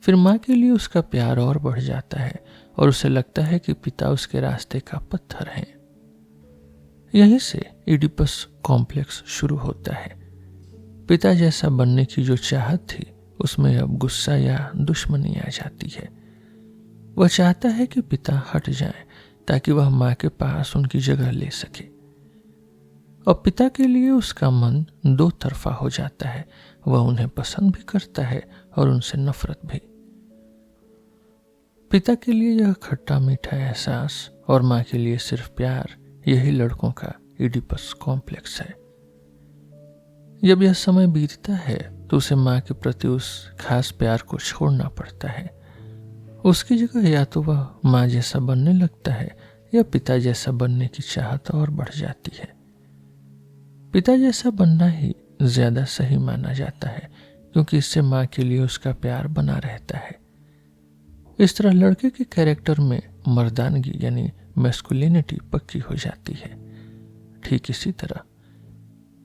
फिर माँ के लिए उसका प्यार और बढ़ जाता है और उसे लगता है कि पिता उसके रास्ते का पत्थर है। यहीं से इडिपस कॉम्प्लेक्स शुरू होता है। पिता जैसा बनने की जो चाहत थी उसमें अब गुस्सा या दुश्मनी आ जाती है। वह चाहता है कि पिता हट जाएं ताकि वह माँ के पास उनकी जगह ले सके। और पिता के लिए उसका मन दो तरफा हो जाता है। वह उन्हें पसंद भी करता है और उनसे नफरत भी। पिता के लिए यह खट्टा मीठा एहसास और माँ के लिए सिर्फ प्यार, यही लड़कों का इडिपस कॉम्प्लेक्स है। जब यह समय बीतता है तो उसे माँ के प्रति उस खास प्यार को छोड़ना पड़ता है। उसकी जगह या तो वह माँ जैसा बनने लगता है या पिता जैसा बनने की चाहत और बढ़ जाती है। पिता जैसा बनना ही ज्यादा सही माना जाता है क्योंकि इससे माँ के लिए उसका प्यार बना रहता है। इस तरह लड़के के कैरेक्टर में मर्दानगी यानी मैस्कुलिनिटी पक्की हो जाती है। ठीक इसी तरह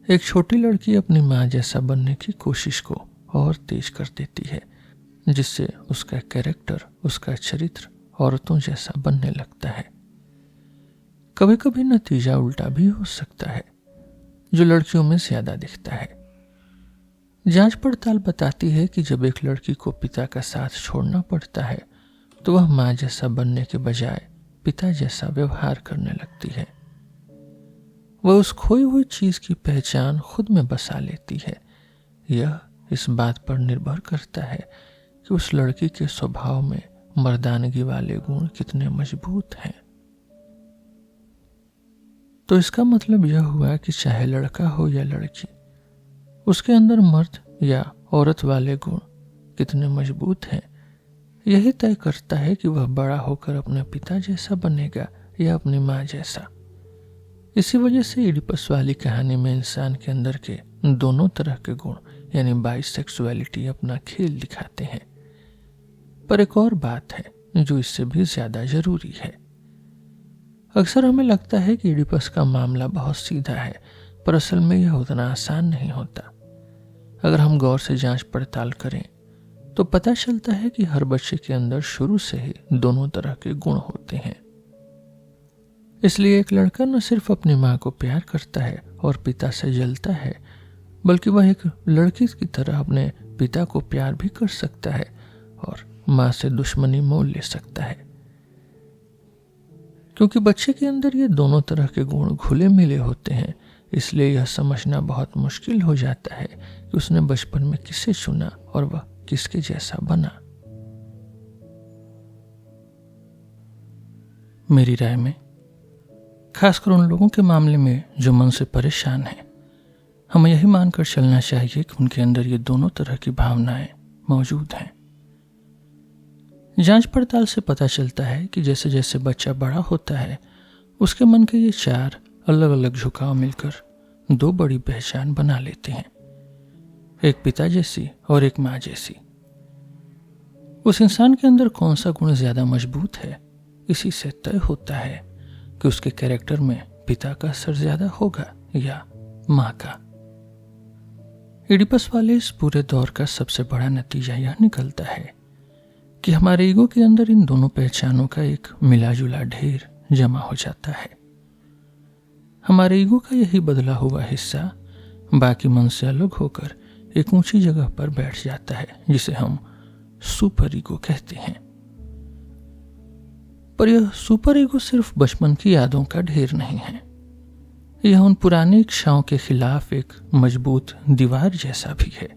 एक छोटी लड़की अपनी माँ जैसा बनने की कोशिश को और तेज कर देती है, जिससे उसका कैरेक्टर, उसका चरित्र औरतों जैसा बनने लगता है। कभी कभी नतीजा उल्टा भी हो सकता है, जो लड़कियों में ज्यादा दिखता है। जांच पड़ताल बताती है कि जब एक लड़की को पिता का साथ छोड़ना पड़ता है तो वह माँ जैसा बनने के बजाय पिता जैसा व्यवहार करने लगती है। वह उस खोई हुई चीज की पहचान खुद में बसा लेती है। यह इस बात पर निर्भर करता है कि उस लड़की के स्वभाव में मर्दानगी वाले गुण कितने मजबूत हैं। तो इसका मतलब यह हुआ कि चाहे लड़का हो या लड़की, उसके अंदर मर्द या औरत वाले गुण कितने मजबूत हैं, यही तय करता है कि वह बड़ा होकर अपने पिता जैसा बनेगा या अपनी माँ जैसा। इसी वजह से इडिपस वाली कहानी में इंसान के अंदर के दोनों तरह के गुण यानी बाइसेक्सुअलिटी अपना खेल दिखाते हैं। पर एक और बात है जो इससे भी ज्यादा जरूरी है। अक्सर हमें लगता है कि इडिपस का मामला बहुत सीधा है, पर असल में यह उतना आसान नहीं होता। अगर हम गौर से जांच पड़ताल करें तो पता चलता है कि हर बच्चे के अंदर शुरू से ही दोनों तरह के गुण होते हैं। इसलिए एक लड़का न सिर्फ अपनी माँ को प्यार करता है और पिता से जलता है, बल्कि वह एक लड़की की तरह अपने पिता को प्यार भी कर सकता है और माँ से दुश्मनी मोल ले सकता है। क्योंकि बच्चे के अंदर ये दोनों तरह के गुण घुले मिले होते हैं, इसलिए यह समझना बहुत मुश्किल हो जाता है कि उसने बचपन में किसे चुना और वह किसके जैसा बना। मेरी राय में खासकर उन लोगों के मामले में जो मन से परेशान हैं, हमें यही मानकर चलना चाहिए कि उनके अंदर ये दोनों तरह की भावनाएं मौजूद हैं। जांच पड़ताल से पता चलता है कि जैसे जैसे बच्चा बड़ा होता है, उसके मन के ये चार अलग अलग झुकाव मिलकर दो बड़ी पहचान बना लेते हैं, एक पिता जैसी और एक माँ जैसी। उस इंसान के अंदर कौन सा गुण ज्यादा मजबूत है, इसी से तय होता है कि उसके कैरेक्टर में पिता का असर ज्यादा होगा या माँ का। इडिपस वाले इस पूरे दौर का सबसे बड़ा नतीजा यह निकलता है कि हमारे ईगो के अंदर इन दोनों पहचानों का एक मिला जुला ढेर जमा हो जाता है। हमारे ईगो का यही बदला हुआ हिस्सा बाकी मन से अलग होकर एक ऊंची जगह पर बैठ जाता है, जिसे हम सुपर ईगो कहते हैं। पर यह सुपर ईगो सिर्फ बचपन की यादों का ढेर नहीं है, यह उन पुरानी इच्छाओं के खिलाफ एक मजबूत दीवार जैसा भी है।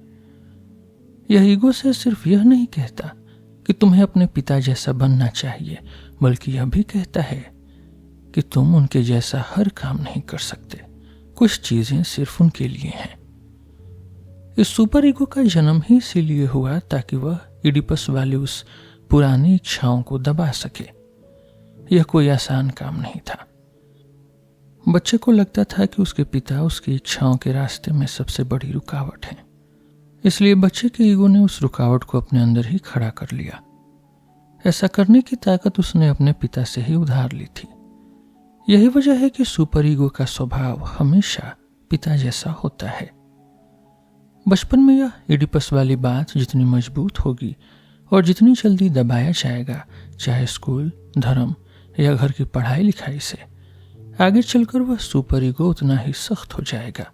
यह ईगो से सिर्फ यह नहीं कहता कि तुम्हें अपने पिता जैसा बनना चाहिए, बल्कि यह भी कहता है कि तुम उनके जैसा हर काम नहीं कर सकते, कुछ चीजें सिर्फ उनके लिए हैं। इस सुपर ईगो का जन्म ही इसीलिए हुआ ताकि वह इडिपस वाली उस पुरानी इच्छाओं को दबा सके। यह कोई आसान काम नहीं था। बच्चे को लगता था कि उसके पिता उसकी इच्छाओं के रास्ते में सबसे बड़ी रुकावट है, इसलिए बच्चे के ईगो ने उस रुकावट को अपने अंदर ही खड़ा कर लिया। ऐसा करने की ताकत उसने अपने पिता से ही उधार ली थी। यही वजह है कि सुपर ईगो का स्वभाव हमेशा पिता जैसा होता है। बचपन में यह इडिपस वाली बात जितनी मजबूत होगी और जितनी जल्दी दबाया जाएगा, चाहे स्कूल, धर्म या घर की पढ़ाई लिखाई से, आगे चलकर वह सुपर ईगो उतना ही सख्त हो जाएगा।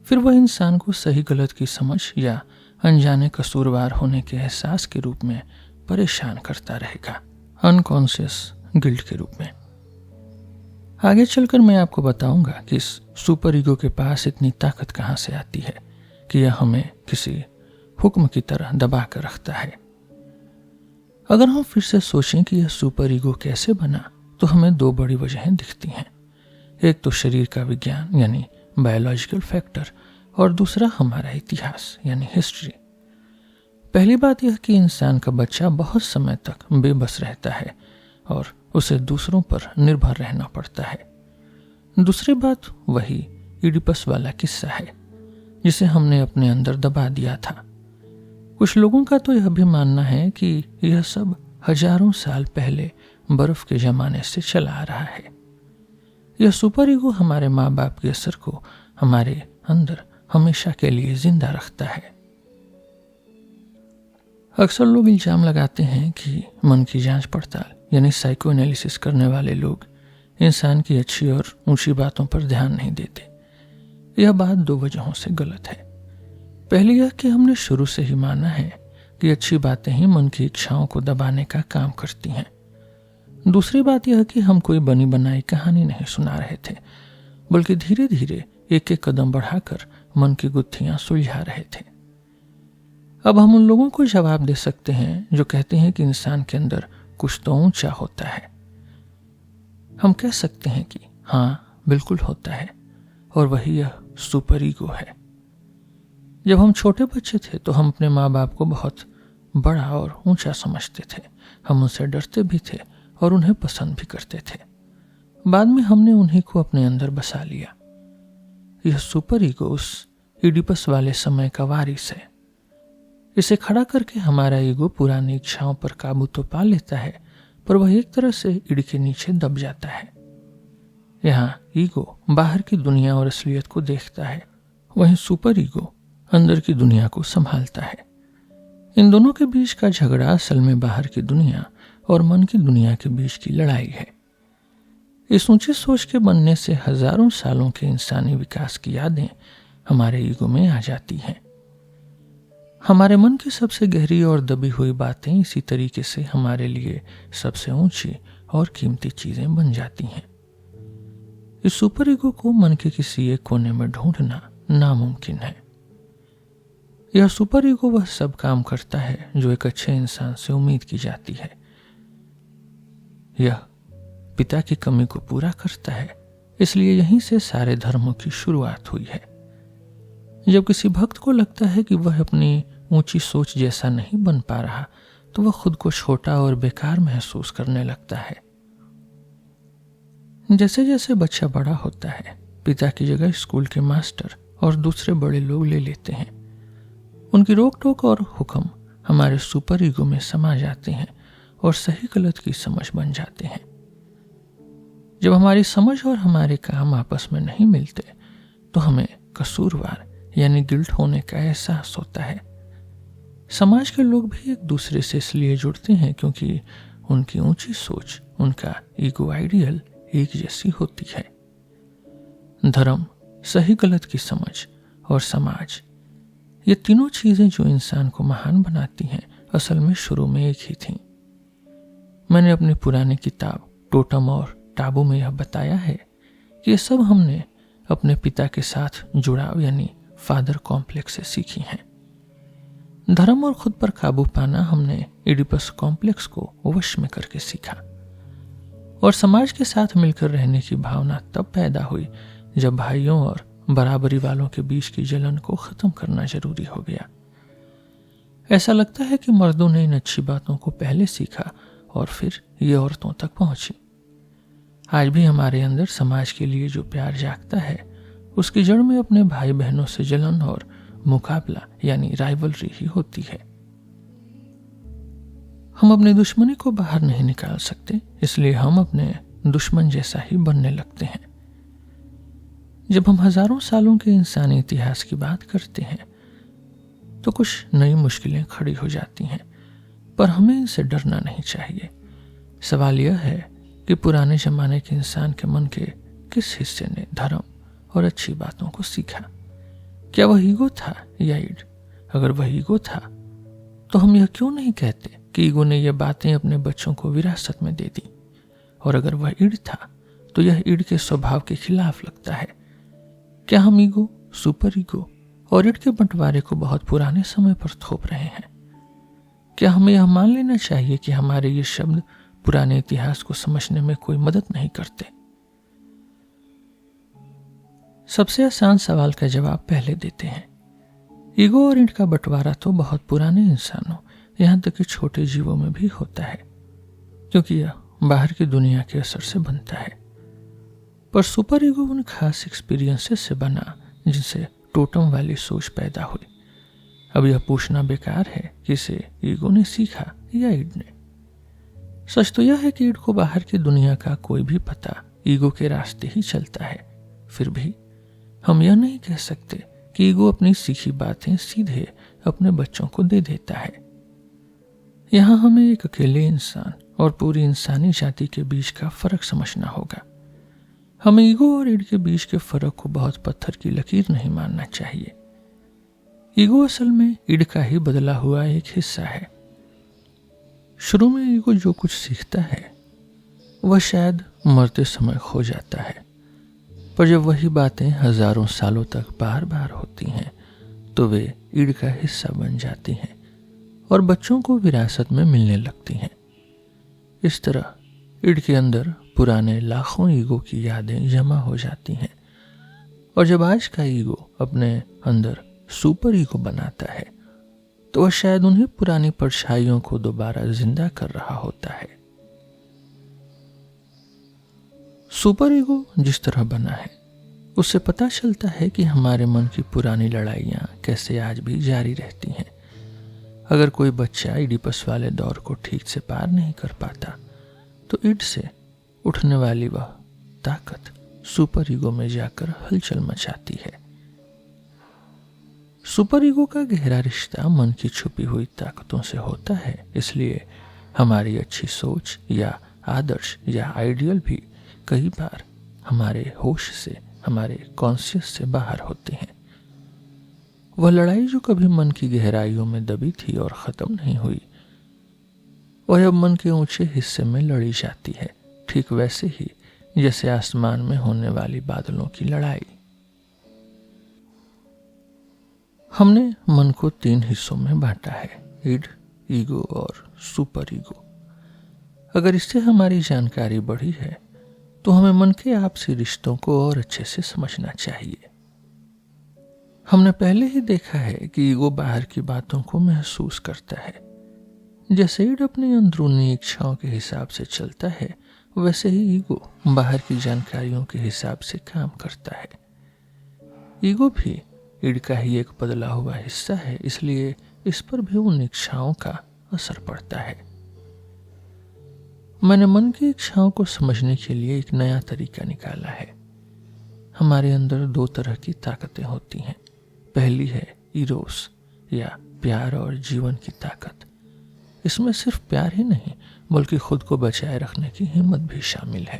फिर वह इंसान को सही गलत की समझ या अनजाने कसूरवार होने के एहसास के रूप में परेशान करता रहेगा, अनकॉन्शियस गिल्ट के रूप में। आगे चलकर मैं आपको बताऊंगा कि इस सुपर ईगो के पास इतनी ताकत कहां से आती है कि यह हमें किसी हुक्म की तरह दबा कर रखता है। अगर हम फिर से सोचें कि यह सुपर ईगो कैसे बना, तो हमें दो बड़ी वजहें दिखती हैं। एक तो शरीर का विज्ञान यानी बायोलॉजिकल फैक्टर, और दूसरा हमारा इतिहास यानी हिस्ट्री। पहली बात यह कि इंसान का बच्चा बहुत समय तक बेबस रहता है और उसे दूसरों पर निर्भर रहना पड़ता है। दूसरी बात वही इडिपस वाला किस्सा है जिसे हमने अपने अंदर दबा दिया था। कुछ लोगों का तो यह भी मानना है कि यह सब हजारों साल पहले बर्फ के जमाने से चला आ रहा है। यह सुपर ईगो हमारे माँ बाप के असर को हमारे अंदर हमेशा के लिए जिंदा रखता है। अक्सर लोग इल्जाम लगाते हैं कि मन की जांच पड़ताल यानी साइको एनालिसिस करने वाले लोग इंसान की अच्छी और ऊंची बातों पर ध्यान नहीं देते। यह बात दो वजहों से गलत है। पहली यह कि हमने शुरू से ही माना है कि अच्छी बातें ही मन की इच्छाओं को दबाने का काम करती हैं। दूसरी बात यह कि हम कोई बनी बनाई कहानी नहीं सुना रहे थे, बल्कि धीरे धीरे एक एक कदम बढ़ाकर मन की गुत्थियां सुलझा रहे थे। अब हम उन लोगों को जवाब दे सकते हैं जो कहते हैं कि इंसान के अंदर कुछ तो ऊंचा होता है। हम कह सकते हैं कि हाँ, बिल्कुल होता है, और वही यह सुपर ईगो है। जब हम छोटे बच्चे थे तो हम अपने माँ बाप को बहुत बड़ा और ऊंचा समझते थे। हम उनसे डरते भी थे और उन्हें पसंद भी करते थे। बाद में हमने उन्हीं को अपने अंदर बसा लिया। यह सुपर ईगो उस इडिपस वाले समय का वारिस है। इसे खड़ा करके हमारा ईगो पुरानी इच्छाओं पर काबू तो पा लेता है, पर वह एक तरह से ईड के नीचे दब जाता है। यहाँ ईगो बाहर की दुनिया और असलियत को देखता है, वहीं सुपर ईगो अंदर की दुनिया को संभालता है। इन दोनों के बीच का झगड़ा असल में बाहर की दुनिया और मन की दुनिया के बीच की लड़ाई है। इस ऊंची सोच के बनने से हजारों सालों के इंसानी विकास की यादें हमारे ईगो में आ जाती हैं। हमारे मन की सबसे गहरी और दबी हुई बातें इसी तरीके से हमारे लिए सबसे ऊंची और कीमती चीजें बन जाती हैं। इस सुपर ईगो को मन के किसी एक कोने में ढूंढना नामुमकिन है। यह सुपर ईगो वह सब काम करता है जो एक अच्छे इंसान से उम्मीद की जाती है। यह पिता की कमी को पूरा करता है, इसलिए यहीं से सारे धर्मों की शुरुआत हुई है। जब किसी भक्त को लगता है कि वह अपनी ऊंची सोच जैसा नहीं बन पा रहा, तो वह खुद को छोटा और बेकार महसूस करने लगता है। जैसे जैसे बच्चा बड़ा होता है, पिता की जगह स्कूल के मास्टर और दूसरे बड़े लोग ले लेते हैं। उनकी रोक टोक और हुक्म हमारे सुपर ईगो में समा जाते हैं और सही गलत की समझ बन जाते हैं। जब हमारी समझ और हमारे काम आपस में नहीं मिलते तो हमें कसूरवार यानी गिल्ट होने का एहसास होता है। समाज के लोग भी एक दूसरे से इसलिए जुड़ते हैं क्योंकि उनकी ऊंची सोच, उनका ईगो आइडियल एक जैसी होती है। धर्म, सही गलत की समझ और समाज, ये तीनों चीजें जो इंसान को महान बनाती हैं, असल में शुरू में एक ही थीं। मैंने अपनी पुरानी किताब टोटम और टाबू में यह बताया है कि ये सब हमने अपने पिता के साथ जुड़ाव यानी फादर कॉम्प्लेक्स से सीखी हैं। धर्म और खुद पर काबू पाना हमने इडिपस कॉम्प्लेक्स को वश में करके सीखा, और समाज के साथ मिलकर रहने की भावना तब पैदा हुई जब भाइयों और बराबरी वालों के बीच की जलन को खत्म करना जरूरी हो गया। ऐसा लगता है कि मर्दों ने इन अच्छी बातों को पहले सीखा और फिर ये औरतों तक पहुंची। आज भी हमारे अंदर समाज के लिए जो प्यार जागता है, उसकी जड़ में अपने भाई बहनों से जलन और मुकाबला यानी राइवलरी ही होती है। हम अपनी दुश्मनी को बाहर नहीं निकाल सकते, इसलिए हम अपने दुश्मन जैसा ही बनने लगते हैं। जब हम हजारों सालों के इंसानी इतिहास की बात करते हैं तो कुछ नई मुश्किलें खड़ी हो जाती हैं, पर हमें इनसे डरना नहीं चाहिए। सवाल यह है कि पुराने जमाने के इंसान के मन के किस हिस्से ने धर्म और अच्छी बातों को सीखा। क्या वह ईगो था या ईड? अगर वह ईगो था तो हम यह क्यों नहीं कहते कि ईगो ने यह बातें अपने बच्चों को विरासत में दे दी? और अगर वह ईड था तो यह ईड के स्वभाव के खिलाफ लगता है। क्या हम ईगो, सुपर ईगो और ईड के बंटवारे को बहुत पुराने समय पर थोप रहे हैं? क्या हमें यह मान लेना चाहिए कि हमारे ये शब्द पुराने इतिहास को समझने में कोई मदद नहीं करते? सबसे आसान सवाल का जवाब पहले देते हैं। ईगो और ईड का बंटवारा तो बहुत पुराने इंसानों, यहां तक कि छोटे जीवों में भी होता है, क्योंकि यह बाहर की दुनिया के असर से बनता है। पर सुपर ईगो उन खास एक्सपीरियंसेस से बना जिनसे टोटम वाली सोच पैदा हुई। अब यह पूछना बेकार है कि इसे ईगो ने सीखा या ईड ने। सच तो यह है कि ईड को बाहर की दुनिया का कोई भी पता ईगो के रास्ते ही चलता है। फिर भी हम यह नहीं कह सकते कि ईगो अपनी सीखी बातें सीधे अपने बच्चों को दे देता है। यहाँ हमें एक अकेले इंसान और पूरी इंसानी जाति के बीच का फर्क समझना होगा। हमें ईगो और ईड के बीच के फर्क को बहुत पत्थर की लकीर नहीं मानना चाहिए। ईगो असल में ईड का ही बदला हुआ एक हिस्सा है। शुरू में ईगो जो कुछ सीखता है वह शायद मरते समय खो जाता है, पर जब वही बातें हजारों सालों तक बार बार होती हैं तो वे ईड का हिस्सा बन जाती हैं और बच्चों को विरासत में मिलने लगती हैं। इस तरह ईड के अंदर पुराने लाखों ईगो की यादें जमा हो जाती हैं। और जब आज का ईगो अपने अंदर सुपर ईगो बनाता है तो वह शायद उन्हीं पुरानी परछाइयों को दोबारा जिंदा कर रहा होता है। सुपर ईगो जिस तरह बना है उससे पता चलता है कि हमारे मन की पुरानी लड़ाइयाँ कैसे आज भी जारी रहती हैं। अगर कोई बच्चा इडिपस वाले दौर को ठीक से पार नहीं कर पाता तो ईड से उठने वाली वह ताकत सुपर ईगो में जाकर हलचल मचाती है। सुपर ईगो का गहरा रिश्ता मन की छुपी हुई ताकतों से होता है, इसलिए हमारी अच्छी सोच या आदर्श या आइडियल भी कई बार हमारे होश से, हमारे कॉन्शियस से बाहर होते हैं। वह लड़ाई जो कभी मन की गहराइयों में दबी थी और खत्म नहीं हुई, वह अब मन के ऊंचे हिस्से में लड़ी जाती है, ठीक वैसे ही जैसे आसमान में होने वाली बादलों की लड़ाई। हमने मन को 3 हिस्सों में बांटा है, ईड, ईगो और सुपर ईगो। अगर इससे हमारी जानकारी बढ़ी है तो हमें मन के आपसी रिश्तों को और अच्छे से समझना चाहिए। हमने पहले ही देखा है कि ईगो बाहर की बातों को महसूस करता है। जैसे ईड अपनी अंदरूनी इच्छाओं के हिसाब से चलता है, वैसे ही ईगो बाहर की जानकारियों के हिसाब से काम करता है। ईगो भी ईड का ही एक बदला हुआ हिस्सा है, इसलिए इस पर भी उन इच्छाओं का असर पड़ता है। मैंने मन की इच्छाओं को समझने के लिए एक नया तरीका निकाला है। हमारे अंदर 2 तरह की ताकतें होती हैं। पहली है इरोस या प्यार और जीवन की ताकत। इसमें सिर्फ प्यार ही नहीं बल्कि खुद को बचाए रखने की हिम्मत भी शामिल है।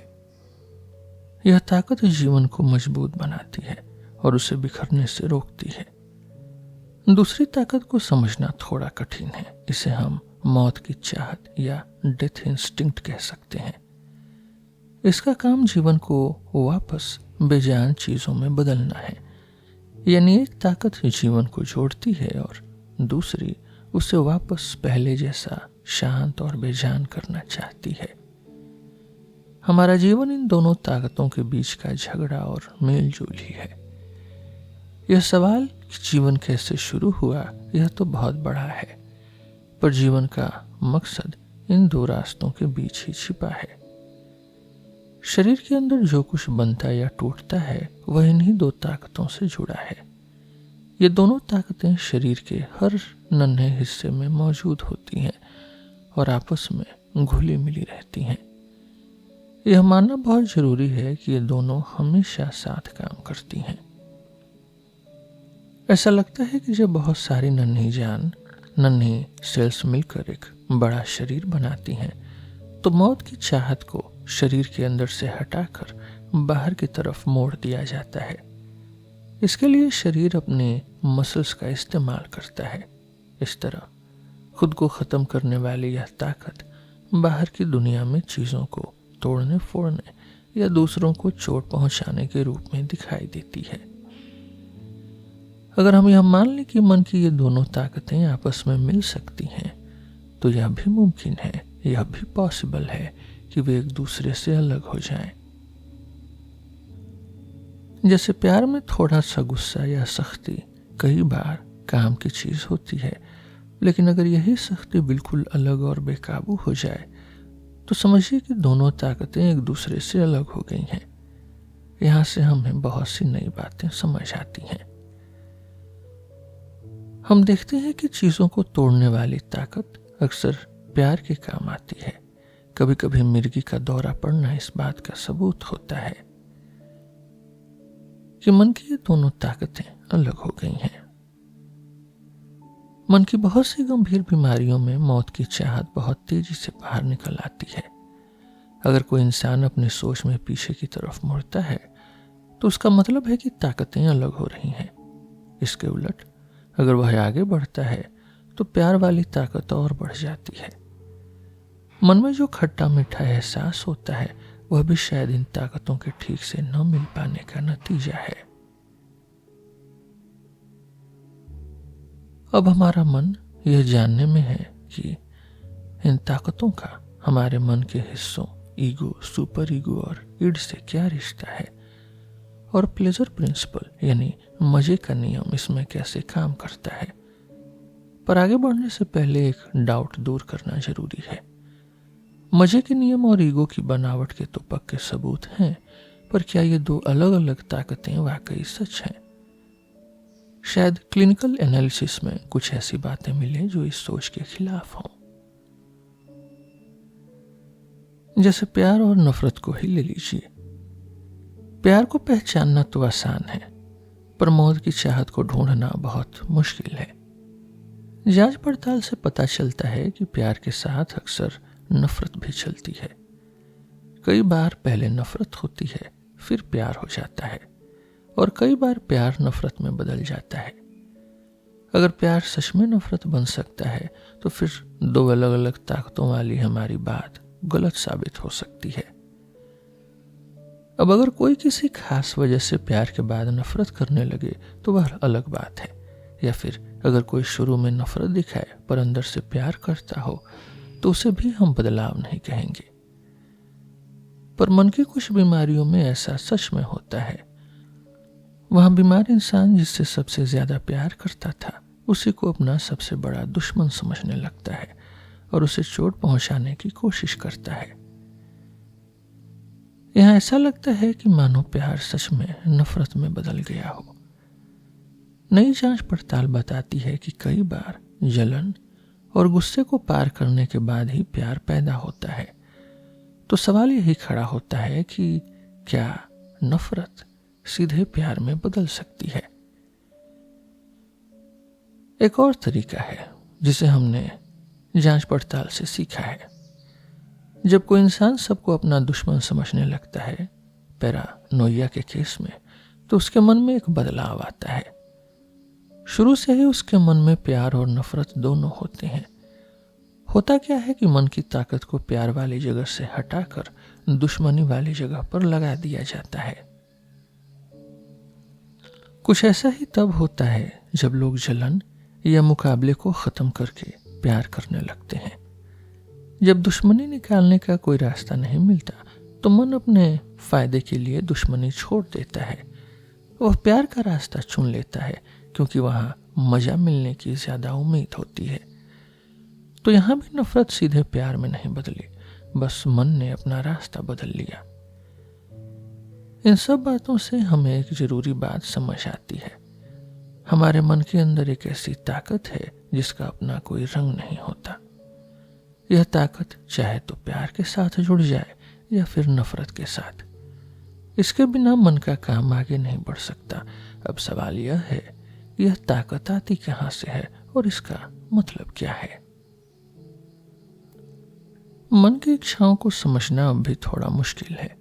यह ताकत जीवन को मजबूत बनाती है और उसे बिखरने से रोकती है। दूसरी ताकत को समझना थोड़ा कठिन है। इसे हम मौत की चाहत या डेथ इंस्टिंक्ट कह सकते हैं। इसका काम जीवन को वापस बेजान चीजों में बदलना है। यानी एक ताकत जीवन को जोड़ती है और दूसरी उसे वापस पहले जैसा शांत और बेजान करना चाहती है। हमारा जीवन इन दोनों ताकतों के बीच का झगड़ा और मेलजोल ही है। यह सवाल कि जीवन कैसे शुरू हुआ, यह तो बहुत बड़ा है, पर जीवन का मकसद इन 2 रास्तों के बीच ही छिपा है। शरीर के अंदर जो कुछ बनता या टूटता है वह इन्हीं 2 ताकतों से जुड़ा है। ये दोनों ताकतें शरीर के हर नन्हे हिस्से में मौजूद होती हैं और आपस में घुली मिली रहती हैं। यह मानना बहुत जरूरी है कि ये दोनों हमेशा साथ काम करती हैं। ऐसा लगता है कि जब बहुत सारी नन्ही सेल्स मिलकर एक बड़ा शरीर बनाती हैं तो मौत की चाहत को शरीर के अंदर से हटाकर बाहर की तरफ मोड़ दिया जाता है। इसके लिए शरीर अपने मसल्स का इस्तेमाल करता है। इस तरह खुद को ख़त्म करने वाली यह ताकत बाहर की दुनिया में चीज़ों को तोड़ने फोड़ने या दूसरों को चोट पहुंचाने के रूप में दिखाई देती है। अगर हम यह मान लें कि मन की ये दोनों ताकतें आपस में मिल सकती हैं तो यह भी मुमकिन है, यह भी पॉसिबल है कि वे एक दूसरे से अलग हो जाएं। जैसे प्यार में थोड़ा सा गुस्सा या सख्ती कई बार काम की चीज होती है, लेकिन अगर यही सख्ती बिल्कुल अलग और बेकाबू हो जाए तो समझिए कि दोनों ताकतें एक दूसरे से अलग हो गई हैं। यहाँ से हमें बहुत सी नई बातें समझ आती हैं। हम देखते हैं कि चीजों को तोड़ने वाली ताकत अक्सर प्यार के काम आती है। कभी कभी मिर्गी का दौरा पड़ना इस बात का सबूत होता है कि मन की ये दोनों ताकतें अलग हो गई हैं। मन की बहुत सी गंभीर बीमारियों में मौत की चाहत बहुत तेजी से बाहर निकल आती है। अगर कोई इंसान अपनी सोच में पीछे की तरफ मुड़ता है तो उसका मतलब है कि ताकतें अलग हो रही हैं। इसके उलट अगर वह आगे बढ़ता है तो प्यार वाली ताकत और बढ़ जाती है। मन में जो खट्टा मीठा एहसास होता है वह भी शायद इन ताकतों के ठीक से न मिल पाने का नतीजा है। अब हमारा मन यह जानने में है कि इन ताकतों का हमारे मन के हिस्सों ईगो, सुपर ईगो और ईड से क्या रिश्ता है, और प्लेजर प्रिंसिपल यानी मजे का नियम इसमें कैसे काम करता है। पर आगे बढ़ने से पहले एक डाउट दूर करना जरूरी है। मजे के नियम और ईगो की बनावट के तो पक्के सबूत हैं, पर क्या ये दो अलग अलग ताकतें वाकई सच हैं? शायद क्लिनिकल एनालिसिस में कुछ ऐसी बातें मिले जो इस सोच के खिलाफ हों। जैसे प्यार और नफरत को ही ले लीजिए। प्यार को पहचानना तो आसान है, पर मौत की चाहत को ढूंढना बहुत मुश्किल है। जांच पड़ताल से पता चलता है कि प्यार के साथ अक्सर नफरत भी चलती है। कई बार पहले नफरत होती है, फिर प्यार हो जाता है, और कई बार प्यार नफरत में बदल जाता है। अगर प्यार सच में नफरत बन सकता है, तो फिर दो अलग अलग ताकतों वाली हमारी बात गलत साबित हो सकती है। अब अगर कोई किसी खास वजह से प्यार के बाद नफरत करने लगे तो वह अलग बात है, या फिर अगर कोई शुरू में नफरत दिखाए पर अंदर से प्यार करता हो तो उसे भी हम बदलाव नहीं कहेंगे। पर मन की कुछ बीमारियों में ऐसा सच में होता है। वहां बीमार इंसान जिससे सबसे ज्यादा प्यार करता था, उसी को अपना सबसे बड़ा दुश्मन समझने लगता है और उसे चोट पहुंचाने की कोशिश करता है। यहां ऐसा लगता है कि मानो प्यार सच में नफरत में बदल गया हो। नई जांच पड़ताल बताती है कि कई बार जलन और गुस्से को पार करने के बाद ही प्यार पैदा होता है। तो सवाल यही खड़ा होता है कि क्या नफरत सीधे प्यार में बदल सकती है? एक और तरीका है जिसे हमने जांच पड़ताल से सीखा है। जब कोई इंसान सबको अपना दुश्मन समझने लगता है, पैरानोइया के केस में, तो उसके मन में एक बदलाव आता है। शुरू से ही उसके मन में प्यार और नफरत दोनों होते हैं। होता क्या है कि मन की ताकत को प्यार वाली जगह से हटाकर दुश्मनी वाली जगह पर लगा दिया जाता है। कुछ ऐसा ही तब होता है जब लोग जलन या मुकाबले को खत्म करके प्यार करने लगते हैं। जब दुश्मनी निकालने का कोई रास्ता नहीं मिलता, तो मन अपने फायदे के लिए दुश्मनी छोड़ देता है। वह प्यार का रास्ता चुन लेता है, क्योंकि वहां मजा मिलने की ज्यादा उम्मीद होती है। तो यहां भी नफरत सीधे प्यार में नहीं बदली, बस मन ने अपना रास्ता बदल लिया। इन सब बातों से हमें एक जरूरी बात समझ आती है। हमारे मन के अंदर एक ऐसी ताकत है जिसका अपना कोई रंग नहीं होता। यह ताकत चाहे तो प्यार के साथ जुड़ जाए या फिर नफरत के साथ। इसके बिना मन का काम आगे नहीं बढ़ सकता। अब सवाल यह है, यह ताकत आती कहां से है और इसका मतलब क्या है? मन की इच्छाओं को समझना अब भी थोड़ा मुश्किल है,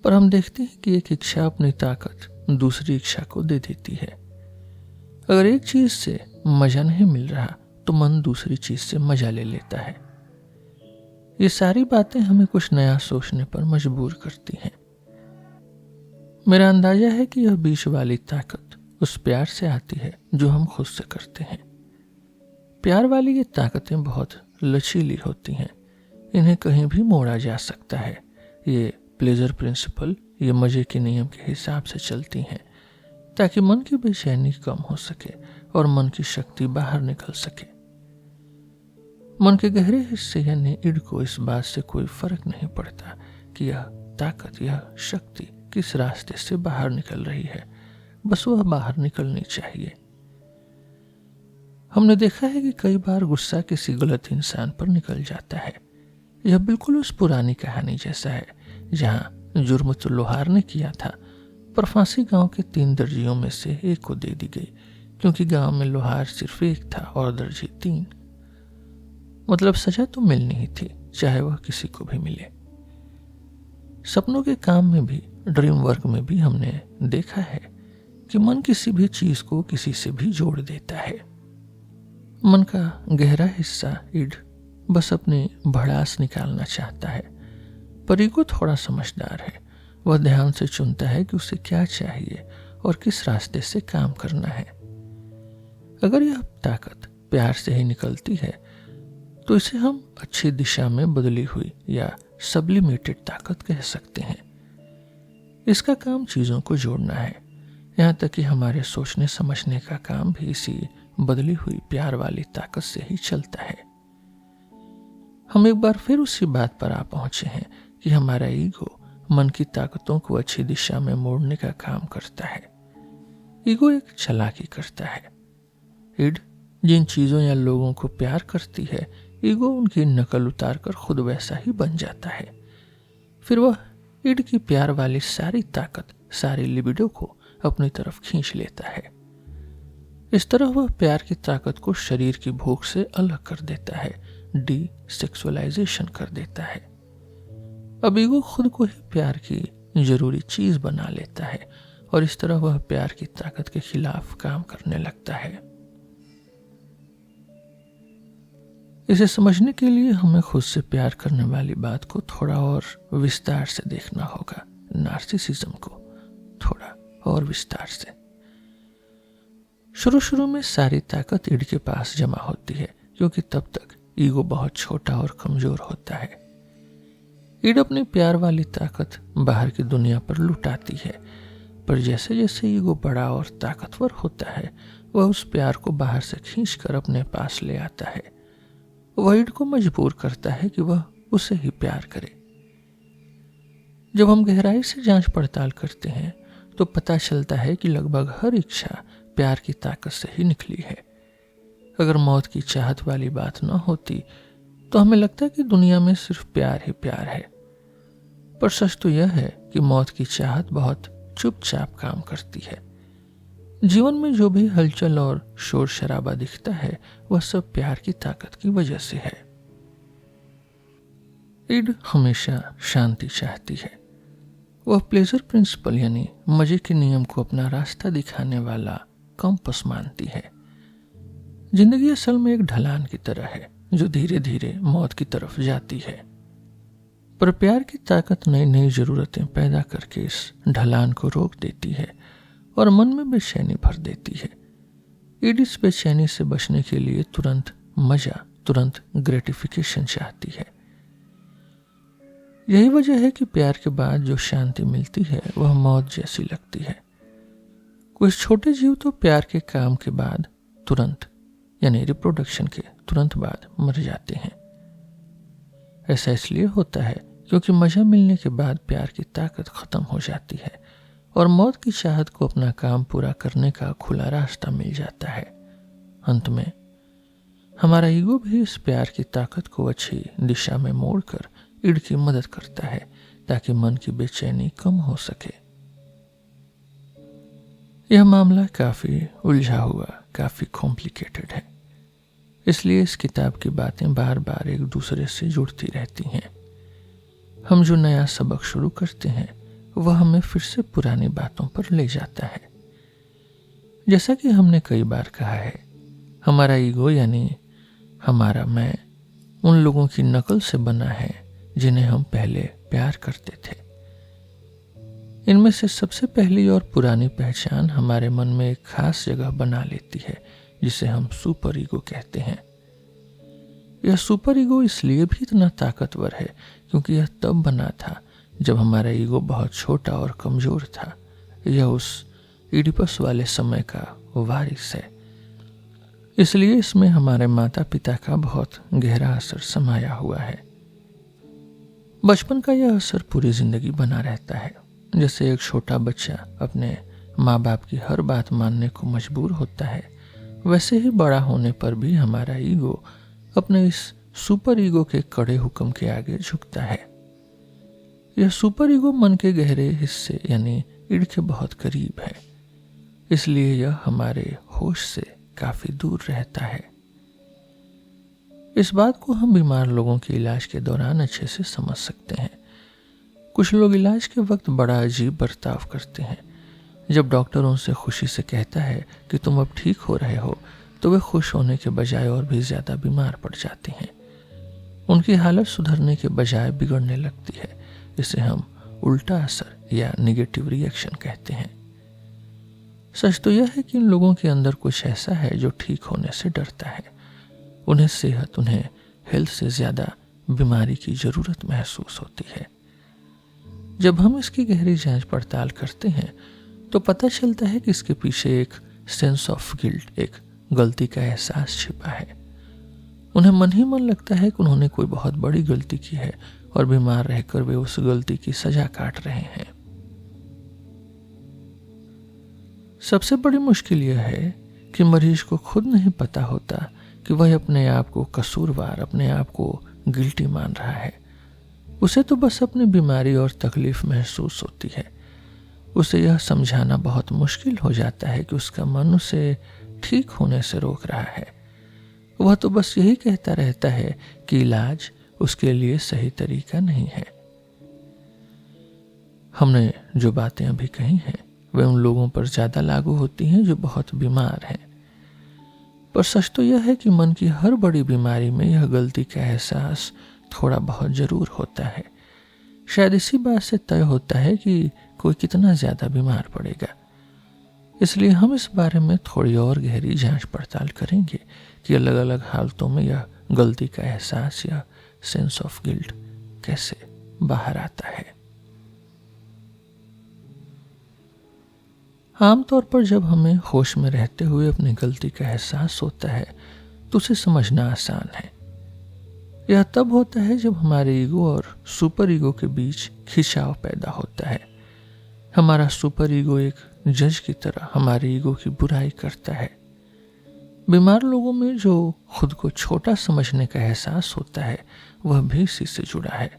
पर हम देखते हैं कि एक इच्छा अपनी ताकत दूसरी इच्छा को दे देती है। अगर एक चीज से मजा नहीं मिल रहा, तो मन दूसरी चीज से मजा ले लेता है। ये सारी बातें हमें कुछ नया सोचने पर मजबूर करती हैं। मेरा अंदाजा है कि यह बीच वाली ताकत उस प्यार से आती है जो हम खुद से करते हैं। प्यार वाली ये ताकतें बहुत लचीली होती हैं, इन्हें कहीं भी मोड़ा जा सकता है। ये प्लेजर प्रिंसिपल, ये मजे के नियम के हिसाब से चलती हैं, ताकि मन की बेचैनी कम हो सके और मन की शक्ति बाहर निकल सके। मन के गहरे हिस्से यानी ईड को इस बात से कोई फर्क नहीं पड़ता कि यह ताकत, यह शक्ति किस रास्ते से बाहर निकल रही है, बस वह बाहर निकलनी चाहिए। हमने देखा है कि कई बार गुस्सा किसी गलत इंसान पर निकल जाता है। यह बिल्कुल उस पुरानी कहानी जैसा है जहां जुर्म तो लोहार ने किया था, पर फांसी गांव के 3 दर्जियों में से एक को दे दी गई, क्योंकि गांव में लोहार सिर्फ एक था और दर्जी 3। मतलब सजा तो मिलनी ही थी, चाहे वह किसी को भी मिले। सपनों के काम में भी, ड्रीम वर्क में भी हमने देखा है कि मन किसी भी चीज को किसी से भी जोड़ देता है। मन का गहरा हिस्सा ईड बस अपनी भड़ास निकालना चाहता है, पर ईगो थोड़ा समझदार है। वह ध्यान से चुनता है कि उसे क्या चाहिए और किस रास्ते से काम करना है। अगर यह ताकत प्यार से ही निकलती है, तो इसे हम अच्छी दिशा में बदली हुई या सब्लिमेटेड ताकत कह सकते हैं। इसका काम चीज़ों को जोड़ना है, यहाँ तक कि हमारे सोचने समझने का काम भी इसी बदली हुई प्यार वाली ताकत से ही चलता है। हम एक बार फिर उसी बात पर आ पहुंचे हैं कि हमारा ईगो मन की ताकतों को अच्छी दिशा में मोड़ने का काम करता है। ईगो एक चालाकी करता है। इड जिन चीजों या लोगों को प्यार करती है, ईगो उनकी नकल उतार कर खुद वैसा ही बन जाता है। फिर वह इड की प्यार वाली सारी ताकत, सारी लिबिडो को अपनी तरफ खींच लेता है। इस तरह वह प्यार की ताकत को शरीर की भूख से अलग कर देता है, डिसेक्सुअलाइजेशन कर देता है। अब ईगो खुद को ही प्यार की जरूरी चीज बना लेता है और इस तरह वह प्यार की ताकत के खिलाफ काम करने लगता है। इसे समझने के लिए हमें खुद से प्यार करने वाली बात को थोड़ा और विस्तार से देखना होगा, नार्सिसिज्म को थोड़ा और विस्तार से। शुरू में सारी ताकत इड के पास जमा होती है, क्योंकि तब तक ईगो बहुत छोटा और कमजोर होता है। इड अपनी प्यार वाली ताकत बाहर की दुनिया पर लुटाती है, पर जैसे जैसे ईगो बड़ा और ताकतवर होता है, वह उस प्यार को बाहर से खींचकर अपने पास ले आता है। वह इड को मजबूर करता है कि वह उसे ही प्यार करे। जब हम गहराई से जांच पड़ताल करते हैं तो पता चलता है कि लगभग हर इच्छा प्यार की ताकत से ही निकली है। अगर मौत की चाहत वाली बात न होती तो हमें लगता है कि दुनिया में सिर्फ प्यार ही प्यार है, पर सच तो यह है कि मौत की चाहत बहुत चुपचाप काम करती है। जीवन में जो भी हलचल और शोर शराबा दिखता है, वह सब प्यार की ताकत की वजह से है। इड हमेशा शांति चाहती है। वह प्लेजर प्रिंसिपल यानी मजे के नियम को अपना रास्ता दिखाने वाला कंपस मानती है। जिंदगी असल में एक ढलान की तरह है जो धीरे धीरे मौत की तरफ जाती है, पर प्यार की ताकत नई नई जरूरतें पैदा करके इस ढलान को रोक देती है और मन में बेचैनी भर देती है। इड इस बेचैनी से बचने के लिए तुरंत मजा, तुरंत ग्रेटिफिकेशन चाहती है। यही वजह है कि प्यार के बाद जो शांति मिलती है वह मौत जैसी लगती है। कुछ छोटे जीव तो प्यार के काम के बाद तुरंत यानी रिप्रोडक्शन के तुरंत बाद मर जाते हैं। ऐसा इसलिए होता है क्योंकि मजा मिलने के बाद प्यार की ताकत खत्म हो जाती है और मौत की चाहत को अपना काम पूरा करने का खुला रास्ता मिल जाता है। अंत में हमारा ईगो भी इस प्यार की ताकत को अच्छी दिशा में मोड़कर इड की मदद करता है ताकि मन की बेचैनी कम हो सके। यह मामला काफी उलझा हुआ, काफी कॉम्प्लिकेटेड है, इसलिए इस किताब की बातें बार बार एक दूसरे से जुड़ती रहती हैं। हम जो नया सबक शुरू करते हैं वह हमें फिर से पुरानी बातों पर ले जाता है। जैसा कि हमने कई बार कहा है, हमारा ईगो यानी हमारा मैं उन लोगों की नकल से बना है जिन्हें हम पहले प्यार करते थे। इनमें से सबसे पहली और पुरानी पहचान हमारे मन में एक खास जगह बना लेती है जिसे हम सुपर ईगो कहते हैं। यह सुपर ईगो इसलिए भी इतना ताकतवर है क्योंकि यह तब बना था जब हमारा ईगो बहुत छोटा और कमजोर था। यह उस इडिपस वाले समय का वारिस है, इसलिए इसमें हमारे माता पिता का बहुत गहरा असर समाया हुआ है। बचपन का यह असर पूरी जिंदगी बना रहता है। जैसे एक छोटा बच्चा अपने माँ बाप की हर बात मानने को मजबूर होता है, वैसे ही बड़ा होने पर भी हमारा ईगो अपने इस सुपर ईगो के कड़े हुक्म के आगे झुकता है। यह सुपर ईगो मन के गहरे हिस्से यानी इड के बहुत करीब है, इसलिए यह हमारे होश से काफी दूर रहता है। इस बात को हम बीमार लोगों के इलाज के दौरान अच्छे से समझ सकते हैं। कुछ लोग इलाज के वक्त बड़ा अजीब बर्ताव करते हैं। जब डॉक्टर उनसे खुशी से कहता है कि तुम अब ठीक हो रहे हो, तो वे खुश होने के बजाय और भी ज्यादा बीमार पड़ जाते हैं। उनकी हालत सुधरने के बजाय बिगड़ने लगती है। इसे हम उल्टा असर या नेगेटिव रिएक्शन कहते हैं। सच तो यह है कि इन लोगों के अंदर कुछ ऐसा है जो ठीक होने से डरता है। उन्हें सेहत, उन्हें हेल्थ से ज्यादा बीमारी की जरूरत महसूस होती है। जब हम इसकी गहरी जांच पड़ताल करते हैं तो पता चलता है कि इसके पीछे एक सेंस ऑफ गिल्ट, एक गलती का एहसास छिपा है। उन्हें मन ही मन लगता है कि उन्होंने कोई बहुत बड़ी गलती की है और बीमार रहकर वे उस गलती की सजा काट रहे हैं। सबसे बड़ी मुश्किल यह है कि मरीज को खुद नहीं पता होता कि वह अपने आप को कसूरवार, अपने आप को गिल्टी मान रहा है। उसे तो बस अपनी बीमारी और तकलीफ महसूस होती है। उसे यह समझाना बहुत मुश्किल हो जाता है कि उसका मन उसे ठीक होने से रोक रहा है। वह तो बस यही कहता रहता है कि इलाज उसके लिए सही तरीका नहीं है। हमने जो बातें अभी कही हैं वे उन लोगों पर ज्यादा लागू होती हैं जो बहुत बीमार हैं। पर सच तो यह है कि मन की हर बड़ी बीमारी में यह गलती का एहसास थोड़ा बहुत जरूर होता है। शायद इसी बात से तय होता है कि कोई कितना ज्यादा बीमार पड़ेगा। इसलिए हम इस बारे में थोड़ी और गहरी जांच पड़ताल करेंगे कि अलग अलग हालतों में यह गलती का एहसास या सेंस ऑफ गिल्ट कैसे बाहर आता है। आमतौर पर जब हमें होश में रहते हुए अपनी गलती का एहसास होता है तो उसे समझना आसान है। यह तब होता है जब हमारे ईगो और सुपर ईगो के बीच खिंचाव पैदा होता है। हमारा सुपर ईगो एक जज की तरह हमारे ईगो की बुराई करता है। बीमार लोगों में जो खुद को छोटा समझने का एहसास होता है वह भी इसी से जुड़ा है।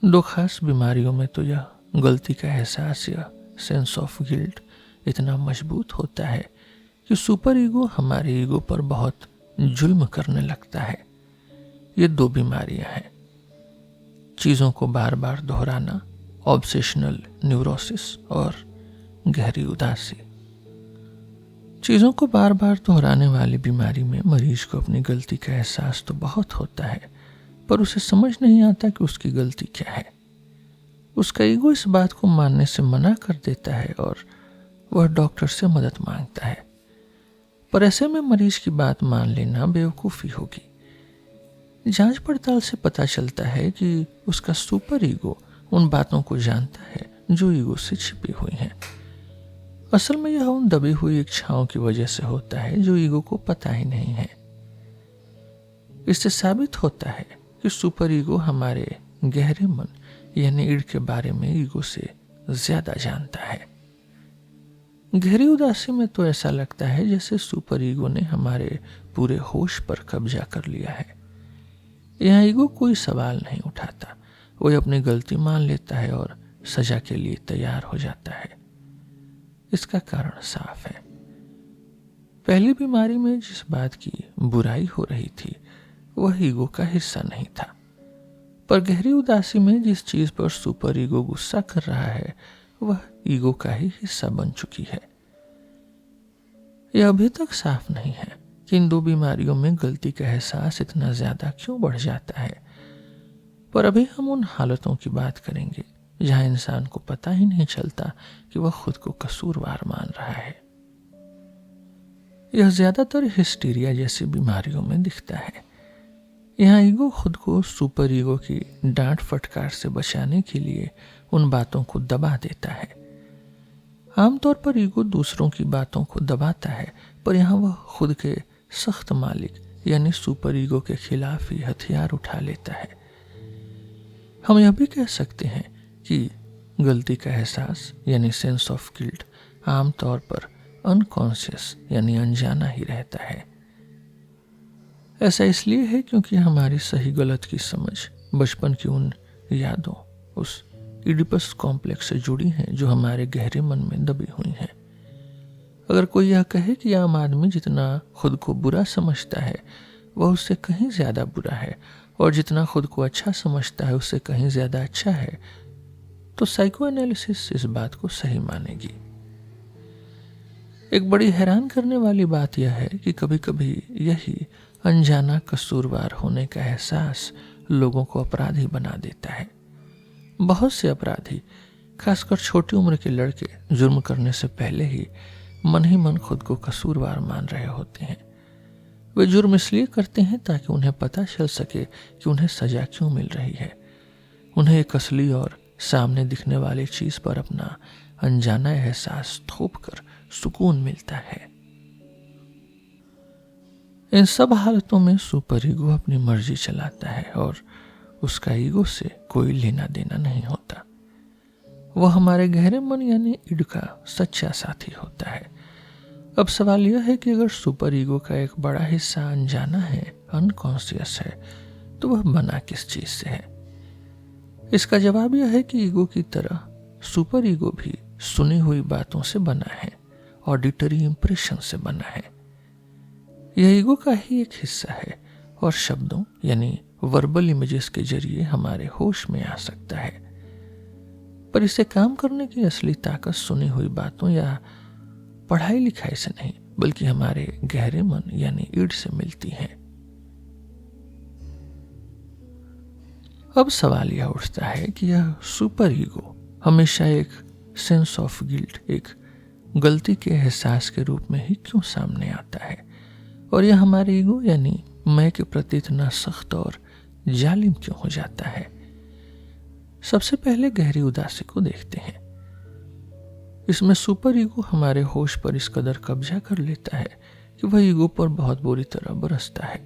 दो खास बीमारियों में तो यह गलती का एहसास या सेंस ऑफ गिल्ट इतना मजबूत होता है कि सुपर ईगो हमारे ईगो पर बहुत जुल्म करने लगता है। ये दो बीमारियां हैं, चीजों को बार बार दोहराना, ऑब्सेशनल न्यूरोसिस, और गहरी उदासी। चीजों को बार बार दोहराने वाली बीमारी में मरीज को अपनी गलती का एहसास तो बहुत होता है पर उसे समझ नहीं आता कि उसकी गलती क्या है। उसका ईगो इस बात को मानने से मना कर देता है और वह डॉक्टर से मदद मांगता है। पर ऐसे में मरीज की बात मान लेना बेवकूफ़ी होगी। जांच पड़ताल से पता चलता है कि उसका सुपर ईगो उन बातों को जानता है जो ईगो से छिपी हुई हैं। असल में यह उन दबी हुई इच्छाओं की वजह से होता है जो ईगो को पता ही नहीं है। इससे साबित होता है कि सुपर ईगो हमारे गहरे मन यानी ईड़ के बारे में ईगो से ज्यादा जानता है। गहरी उदासी में तो ऐसा लगता है जैसे सुपर ईगो ने हमारे पूरे होश पर कब्जा कर लिया है। यहाँ ईगो कोई सवाल नहीं उठाता, वह अपनी गलती मान लेता है और सजा के लिए तैयार हो जाता है। इसका कारण साफ है। पहली बीमारी में जिस बात की बुराई हो रही थी वह ईगो का हिस्सा नहीं था, पर गहरी उदासी में जिस चीज पर सुपर ईगो गुस्सा कर रहा है वह ईगो का ही हिस्सा बन चुकी है। यह अभी तक साफ नहीं है कि इन दो बीमारियों में गलती का एहसास इतना ज्यादा क्यों बढ़ जाता है, पर अभी हम उन हालतों की बात करेंगे जहां इंसान को पता ही नहीं चलता कि वह खुद को कसूरवार मान रहा है। यह ज्यादातर हिस्टीरिया जैसी बीमारियों में दिखता है। यहाँ ईगो खुद को सुपर ईगो की डांट फटकार से बचाने के लिए उन बातों को दबा देता है। आमतौर पर ईगो दूसरों की बातों को दबाता है, पर यहाँ वह खुद के सख्त मालिक यानी सुपर ईगो के खिलाफ ही हथियार उठा लेता है। हम यह भी कह सकते हैं कि गलती का एहसास यानी सेंस ऑफ गिल्ट आमतौर पर अनकॉन्शियस यानी अनजाना ही रहता है। ऐसा इसलिए है क्योंकि हमारी सही गलत की समझ बचपन की उन यादों, उस इडिपस कॉम्प्लेक्स से जुड़ी हैं जो हमारे गहरे मन में दबी हुई हैं। अगर कोई यह कहे कि आम आदमी जितना खुद को बुरा समझता है वह उससे कहीं ज्यादा बुरा है और जितना खुद को अच्छा समझता है उससे कहीं ज्यादा अच्छा है, तो साइको एनालिसिस इस बात को सही मानेगी। एक बड़ी हैरान करने वाली बात यह है कि कभी कभी यही अनजाना कसूरवार होने का एहसास लोगों को अपराधी बना देता है। बहुत से अपराधी, खासकर छोटी उम्र के लड़के, जुर्म करने से पहले ही मन खुद को कसूरवार मान रहे होते हैं। वे जुर्म इसलिए करते हैं ताकि उन्हें पता चल सके कि उन्हें सजा क्यों मिल रही है। उन्हें एक असली और सामने दिखने वाली चीज पर अपना अनजाना एहसास थोप कर सुकून मिलता है। इन सब हालतों में सुपर ईगो अपनी मर्जी चलाता है और उसका ईगो से कोई लेना देना नहीं होता। वह हमारे गहरे मन यानी ईड का सच्चा साथी होता है। अब सवाल यह है कि अगर सुपर ईगो का एक बड़ा हिस्सा अनजाना है, अनकॉन्शियस है, तो वह बना किस चीज से है? इसका जवाब यह है कि ईगो की तरह सुपर ईगो भी सुनी हुई बातों से बना है, ऑडिटरी इंप्रेशन से बना है। यह ईगो का ही एक हिस्सा है और शब्दों यानी वर्बल इमेजेस के जरिए हमारे होश में आ सकता है। पर इसे काम करने की असली ताकत सुनी हुई बातों या पढ़ाई लिखाई से नहीं, बल्कि हमारे गहरे मन यानी ईड से मिलती है। अब सवाल यह उठता है कि यह सुपर ईगो हमेशा एक सेंस ऑफ गिल्ट, एक गलती के एहसास के रूप में ही क्यों सामने आता है, और यह हमारे ईगो यानी मैं के प्रति इतना सख्त और जालिम क्यों हो जाता है। सबसे पहले गहरी उदासी को देखते हैं। इसमें सुपर ईगो हमारे होश पर इस कदर कब्जा कर लेता है कि वह ईगो पर बहुत बुरी तरह बरसता है।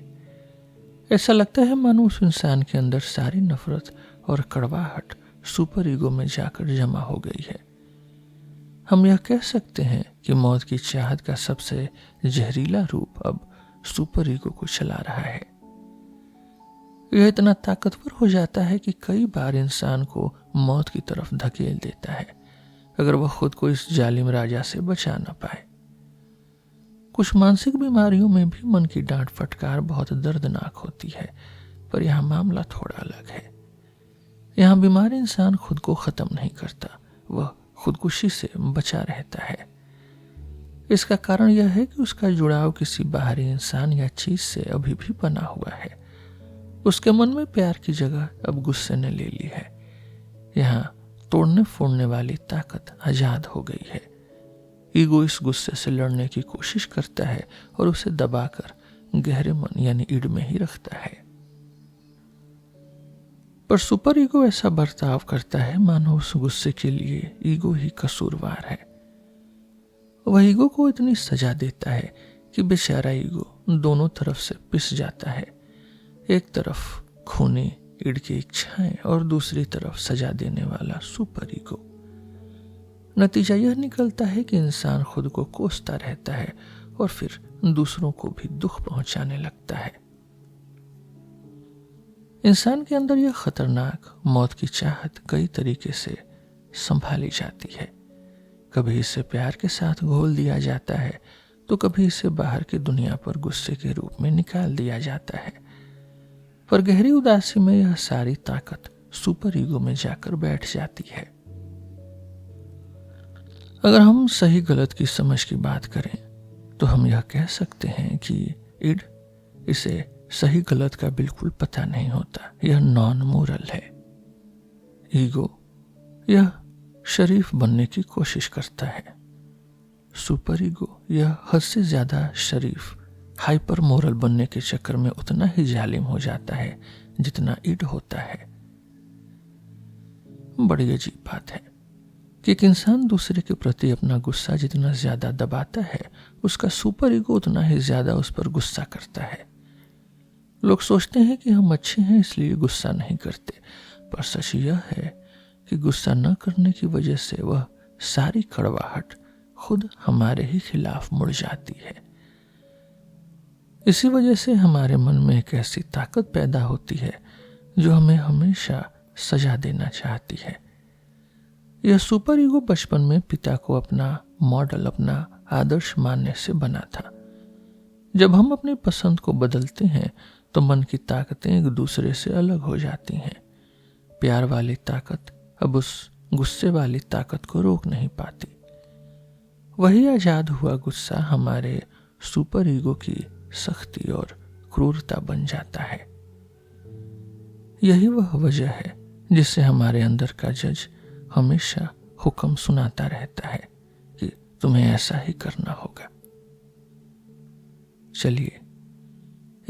ऐसा लगता है मानो उस इंसान के अंदर सारी नफरत और कड़वाहट सुपर ईगो में जाकर जमा हो गई है। हम यह कह सकते हैं कि मौत की चाहत का सबसे जहरीला रूप अब सुपर ईगो को चला रहा है। यह इतना ताकतवर हो जाता है कि कई बार इंसान को मौत की तरफ धकेल देता है अगर वह खुद को इस जालिम राजा से बचा ना पाए। कुछ मानसिक बीमारियों में भी मन की डांट फटकार बहुत दर्दनाक होती है, पर यह मामला थोड़ा अलग है। यहाँ बीमार इंसान खुद को खत्म नहीं करता, वह खुदकुशी से बचा रहता है। इसका कारण यह है कि उसका जुड़ाव किसी बाहरी इंसान या चीज से अभी भी बना हुआ है। उसके मन में प्यार की जगह अब गुस्से ने ले ली है। यहाँ तोड़ने फोड़ने वाली ताकत आजाद हो गई है। ईगो इस गुस्से से लड़ने की कोशिश करता है और उसे दबाकर गहरे मन यानी ईड में ही रखता है। पर सुपर ईगो ऐसा बर्ताव करता है मानो उस गुस्से के लिए ईगो ही कसूरवार है। वह ईगो को इतनी सजा देता है कि बेचारा ईगो दोनों तरफ से पिस जाता है। एक तरफ खूनी ईड की इच्छाएं और दूसरी तरफ सजा देने वाला सुपर ईगो। नतीजा यह निकलता है कि इंसान खुद को कोसता रहता है और फिर दूसरों को भी दुख पहुंचाने लगता है। इंसान के अंदर यह खतरनाक मौत की चाहत कई तरीके से संभाली जाती है। कभी इसे प्यार के साथ घोल दिया जाता है तो कभी इसे बाहर की दुनिया पर गुस्से के रूप में निकाल दिया जाता है। पर गहरी उदासी में यह सारी ताकत सुपर ईगो में जाकर बैठ जाती है। अगर हम सही गलत की समझ की बात करें तो हम यह कह सकते हैं कि ईड इसे सही गलत का बिल्कुल पता नहीं होता, यह नॉन मोरल है। ईगो यह शरीफ बनने की कोशिश करता है। सुपर ईगो यह हद से ज्यादा शरीफ हाइपर मोरल बनने के चक्कर में उतना ही जालिम हो जाता है जितना ईड होता है। बड़ी अजीब बात है कि एक इंसान दूसरे के प्रति अपना गुस्सा जितना ज्यादा दबाता है, उसका सुपर ईगो उतना ही ज्यादा उस पर गुस्सा करता है। लोग सोचते हैं कि हम अच्छे हैं इसलिए गुस्सा नहीं करते, पर सच यह है कि गुस्सा न करने की वजह से वह सारी कड़वाहट खुद हमारे ही खिलाफ मुड़ जाती है। इसी वजह से हमारे मन में एक ऐसी ताकत पैदा होती है जो हमें हमेशा सजा देना चाहती है। यह सुपर ईगो बचपन में पिता को अपना मॉडल, अपना आदर्श मानने से बना था। जब हम अपनी पसंद को बदलते हैं तो मन की ताकतें एक दूसरे से अलग हो जाती हैं। प्यार वाली ताकत अब उस गुस्से वाली ताकत को रोक नहीं पाती। वही आजाद हुआ गुस्सा हमारे सुपर ईगो की सख्ती और क्रूरता बन जाता है। यही वह वजह है जिससे हमारे अंदर का जज हमेशा हुक्म सुनाता रहता है कि तुम्हें ऐसा ही करना होगा। चलिए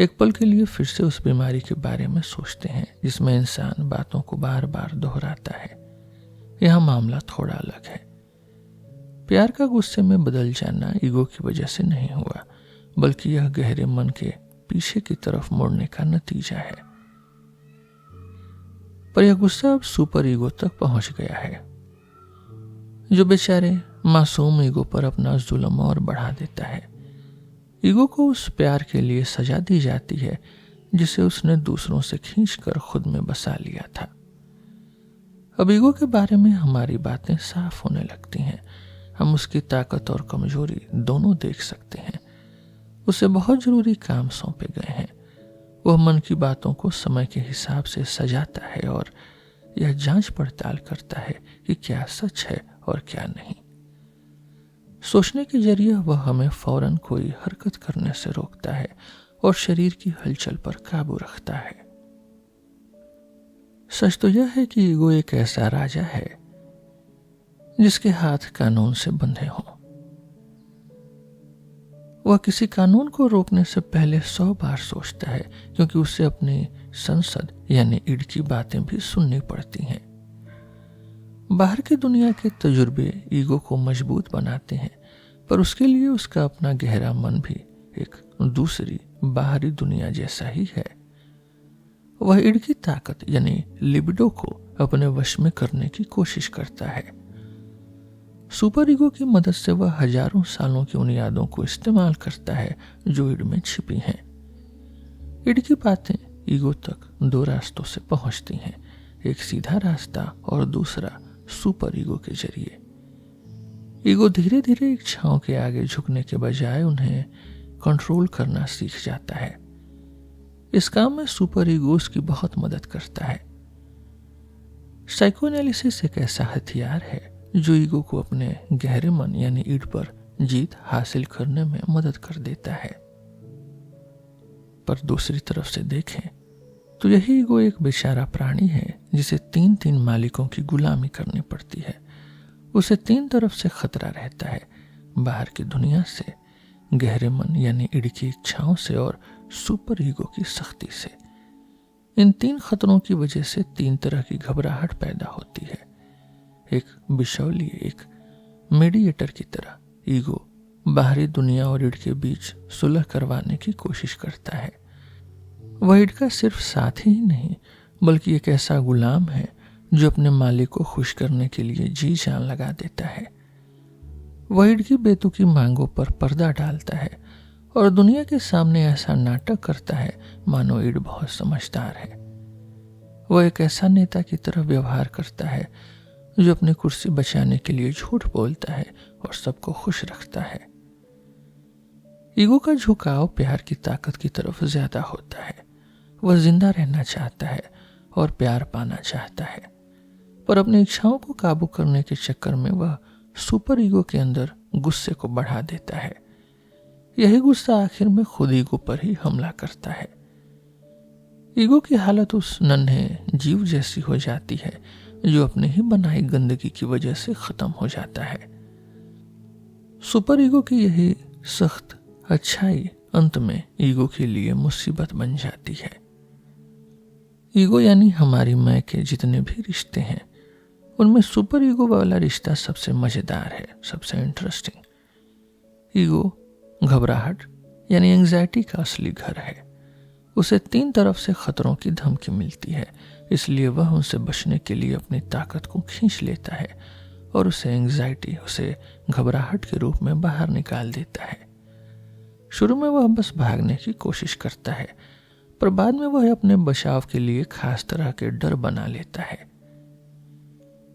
एक पल के लिए फिर से उस बीमारी के बारे में सोचते हैं जिसमें इंसान बातों को बार बार दोहराता है। यह मामला थोड़ा अलग है। प्यार का गुस्से में बदल जाना ईगो की वजह से नहीं हुआ, बल्कि यह गहरे मन के पीछे की तरफ मुड़ने का नतीजा है। पर यह गुस्सा अब सुपर ईगो तक पहुंच गया है, जो बेचारे मासूम ईगो पर अपना जुल्म और बढ़ा देता है। ईगो को उस प्यार के लिए सजा दी जाती है जिसे उसने दूसरों से खींचकर खुद में बसा लिया था। अब ईगो के बारे में हमारी बातें साफ होने लगती हैं। हम उसकी ताकत और कमजोरी दोनों देख सकते हैं। उसे बहुत जरूरी काम सौंपे गए हैं। वह मन की बातों को समय के हिसाब से सजाता है और यह जांच पड़ताल करता है कि क्या सच है और क्या नहीं। सोचने के जरिए वह हमें फौरन कोई हरकत करने से रोकता है और शरीर की हलचल पर काबू रखता है। सच तो यह है कि ईगो एक ऐसा राजा है जिसके हाथ कानून से बंधे हों। वह किसी कानून को रोकने से पहले 100 बार सोचता है, क्योंकि उसे अपनी संसद यानी ईड की बातें भी सुननी पड़ती हैं। बाहर की दुनिया के तजुर्बे ईगो को मजबूत बनाते हैं, पर उसके लिए उसका अपना गहरा मन भी एक दूसरी बाहरी दुनिया जैसा ही है। वह ईड की ताकत यानी लिबिडो को अपने वश में करने की कोशिश करता है। सुपर ईगो की मदद से वह हजारों सालों की उन यादों को इस्तेमाल करता है जो ईड में छिपी हैं। ईड की बातें ईगो तक 2 रास्तों से पहुंचती हैं, एक सीधा रास्ता और दूसरा सुपर ईगो के जरिए। ईगो धीरे धीरे इच्छाओं के आगे झुकने के बजाय उन्हें कंट्रोल करना सीख जाता है। इस काम में सुपर ईगो उसकी बहुत मदद करता है। साइकोएनालिसिस एक ऐसा हथियार है जो ईगो को अपने गहरे मन यानी ईड पर जीत हासिल करने में मदद कर देता है। पर दूसरी तरफ से देखें तो यही ईगो एक बेचारा प्राणी है जिसे 3 मालिकों की गुलामी करनी पड़ती है। उसे 3 तरफ से खतरा रहता है, बाहर की दुनिया से, गहरे मन यानी ईड की इच्छाओं से और सुपर ईगो की सख्ती से। इन 3 खतरों की वजह से 3 तरह की घबराहट पैदा होती है। एक बिचौलिए, एक मीडिएटर की तरह ईगो बाहरी दुनिया और ईड के बीच सुलह करवाने की कोशिश करता है। वह ईड का सिर्फ साथी ही नहीं, बल्कि एक ऐसा गुलाम है जो अपने मालिक को खुश करने के लिए जी जान लगा देता है। वह ईड की बेतुकी मांगों पर पर्दा डालता है और दुनिया के सामने ऐसा नाटक करता है मानो ईड बहुत समझदार है। वह एक ऐसा नेता की तरह व्यवहार करता है जो अपनी कुर्सी बचाने के लिए झूठ बोलता है और सबको खुश रखता है। ईगो का झुकाव प्यार की ताकत की तरफ ज्यादा होता है। वह जिंदा रहना चाहता है और प्यार पाना चाहता है, पर अपनी इच्छाओं को काबू करने के चक्कर में वह सुपर ईगो के अंदर गुस्से को बढ़ा देता है। यही गुस्सा आखिर में खुद ईगो पर ही हमला करता है। ईगो की हालत उस नन्हे जीव जैसी हो जाती है जो अपने ही बनाई गंदगी की वजह से खत्म हो जाता है। सुपर ईगो की यही सख्त अच्छाई अंत में ईगो के लिए मुसीबत बन जाती है। ईगो यानी हमारी मैं के जितने भी रिश्ते हैं उनमें सुपर ईगो वाला रिश्ता सबसे मजेदार है, सबसे इंटरेस्टिंग। ईगो घबराहट यानी एंजाइटी का असली घर है। उसे 3 तरफ से खतरों की धमकी मिलती है, इसलिए वह उनसे बचने के लिए अपनी ताकत को खींच लेता है और उसे एंजाइटी, उसे घबराहट के रूप में बाहर निकाल देता है। शुरू में वह बस भागने की कोशिश करता है, पर बाद में वह अपने बचाव के लिए खास तरह के डर बना लेता है।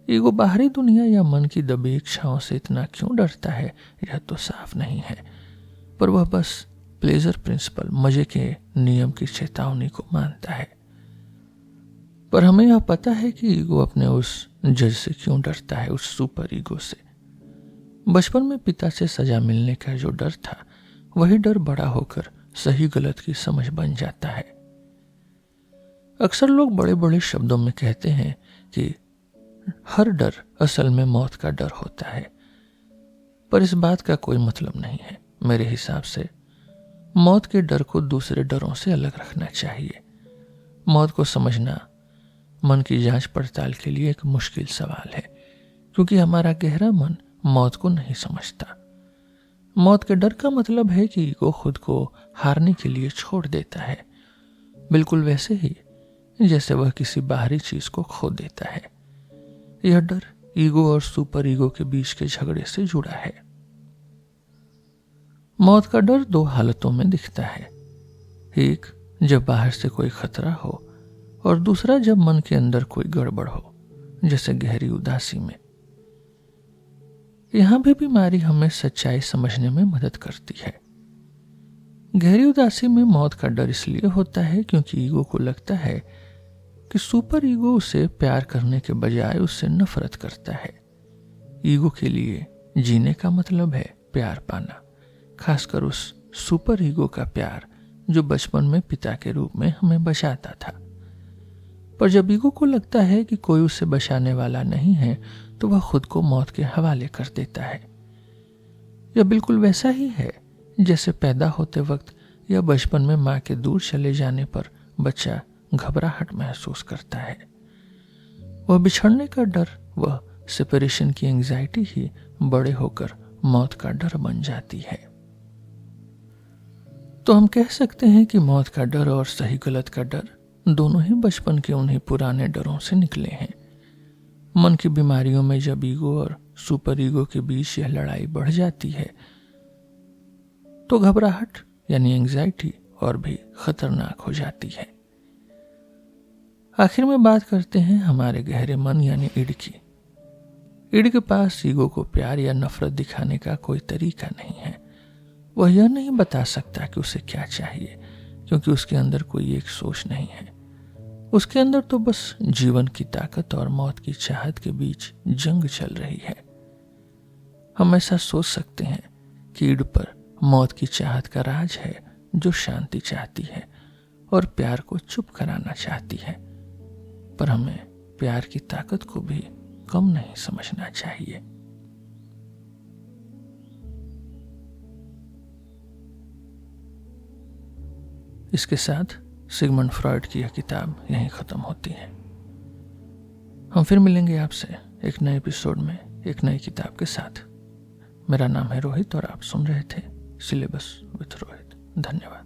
ईगो बाहरी दुनिया या मन की दबी इच्छाओं से इतना क्यों डरता है यह तो साफ नहीं है, पर वह बस प्लेजर प्रिंसिपल, मजे के नियम की चेतावनी को मानता है। पर हमें यह पता है कि ईगो अपने उस जज से क्यों डरता है, उस सुपर ईगो से। बचपन में पिता से सजा मिलने का जो डर था, वही डर बड़ा होकर सही गलत की समझ बन जाता है। अक्सर लोग बड़े बड़े शब्दों में कहते हैं कि हर डर असल में मौत का डर होता है, पर इस बात का कोई मतलब नहीं है। मेरे हिसाब से मौत के डर को दूसरे डरों से अलग रखना चाहिए। मौत को समझना मन की जांच पड़ताल के लिए एक मुश्किल सवाल है, क्योंकि हमारा गहरा मन मौत को नहीं समझता। मौत के डर का मतलब है कि ईगो खुद को हारने के लिए छोड़ देता है, बिल्कुल वैसे ही जैसे वह किसी बाहरी चीज को खो देता है। यह डर ईगो और सुपर ईगो के बीच के झगड़े से जुड़ा है। मौत का डर दो हालतों में दिखता है, एक जब बाहर से कोई खतरा हो और दूसरा जब मन के अंदर कोई गड़बड़ हो, जैसे गहरी उदासी में। यहां भी बीमारी हमें सच्चाई समझने में मदद करती है। गहरी उदासी में मौत का डर इसलिए होता है क्योंकि ईगो को लगता है कि सुपर ईगो उसे प्यार करने के बजाय उससे नफरत करता है। ईगो के लिए जीने का मतलब है प्यार पाना, खासकर उस सुपर ईगो का प्यार जो बचपन में पिता के रूप में हमें बचाता था। पर जब ईगो को लगता है कि कोई उसे बचाने वाला नहीं है, तो वह खुद को मौत के हवाले कर देता है। यह बिल्कुल वैसा ही है जैसे पैदा होते वक्त या बचपन में मां के दूर चले जाने पर बच्चा घबराहट महसूस करता है। वह बिछड़ने का डर, वह सेपरेशन की एंजाइटी ही बड़े होकर मौत का डर बन जाती है। तो हम कह सकते हैं कि मौत का डर और सही गलत का डर दोनों ही बचपन के उन्हीं पुराने डरों से निकले हैं। मन की बीमारियों में जब ईगो और सुपर ईगो के बीच यह लड़ाई बढ़ जाती है, तो घबराहट यानी एंजाइटी और भी खतरनाक हो जाती है। आखिर में बात करते हैं हमारे गहरे मन यानी ईड की। ईड के पास ईगो को प्यार या नफरत दिखाने का कोई तरीका नहीं है। वह यह नहीं बता सकता कि उसे क्या चाहिए, क्योंकि उसके अंदर कोई एक सोच नहीं है। उसके अंदर तो बस जीवन की ताकत और मौत की चाहत के बीच जंग चल रही है। हम ऐसा सोच सकते हैं कि ईड पर मौत की चाहत का राज है, जो शांति चाहती है और प्यार को चुप कराना चाहती है। पर हमें प्यार की ताकत को भी कम नहीं समझना चाहिए। इसके साथ सिगमंड फ्रॉइड की यह किताब यहीं खत्म होती है। हम फिर मिलेंगे आपसे एक नए एपिसोड में एक नई किताब के साथ। मेरा नाम है रोहित और आप सुन रहे थे सिलेबस विथ रोहित। धन्यवाद।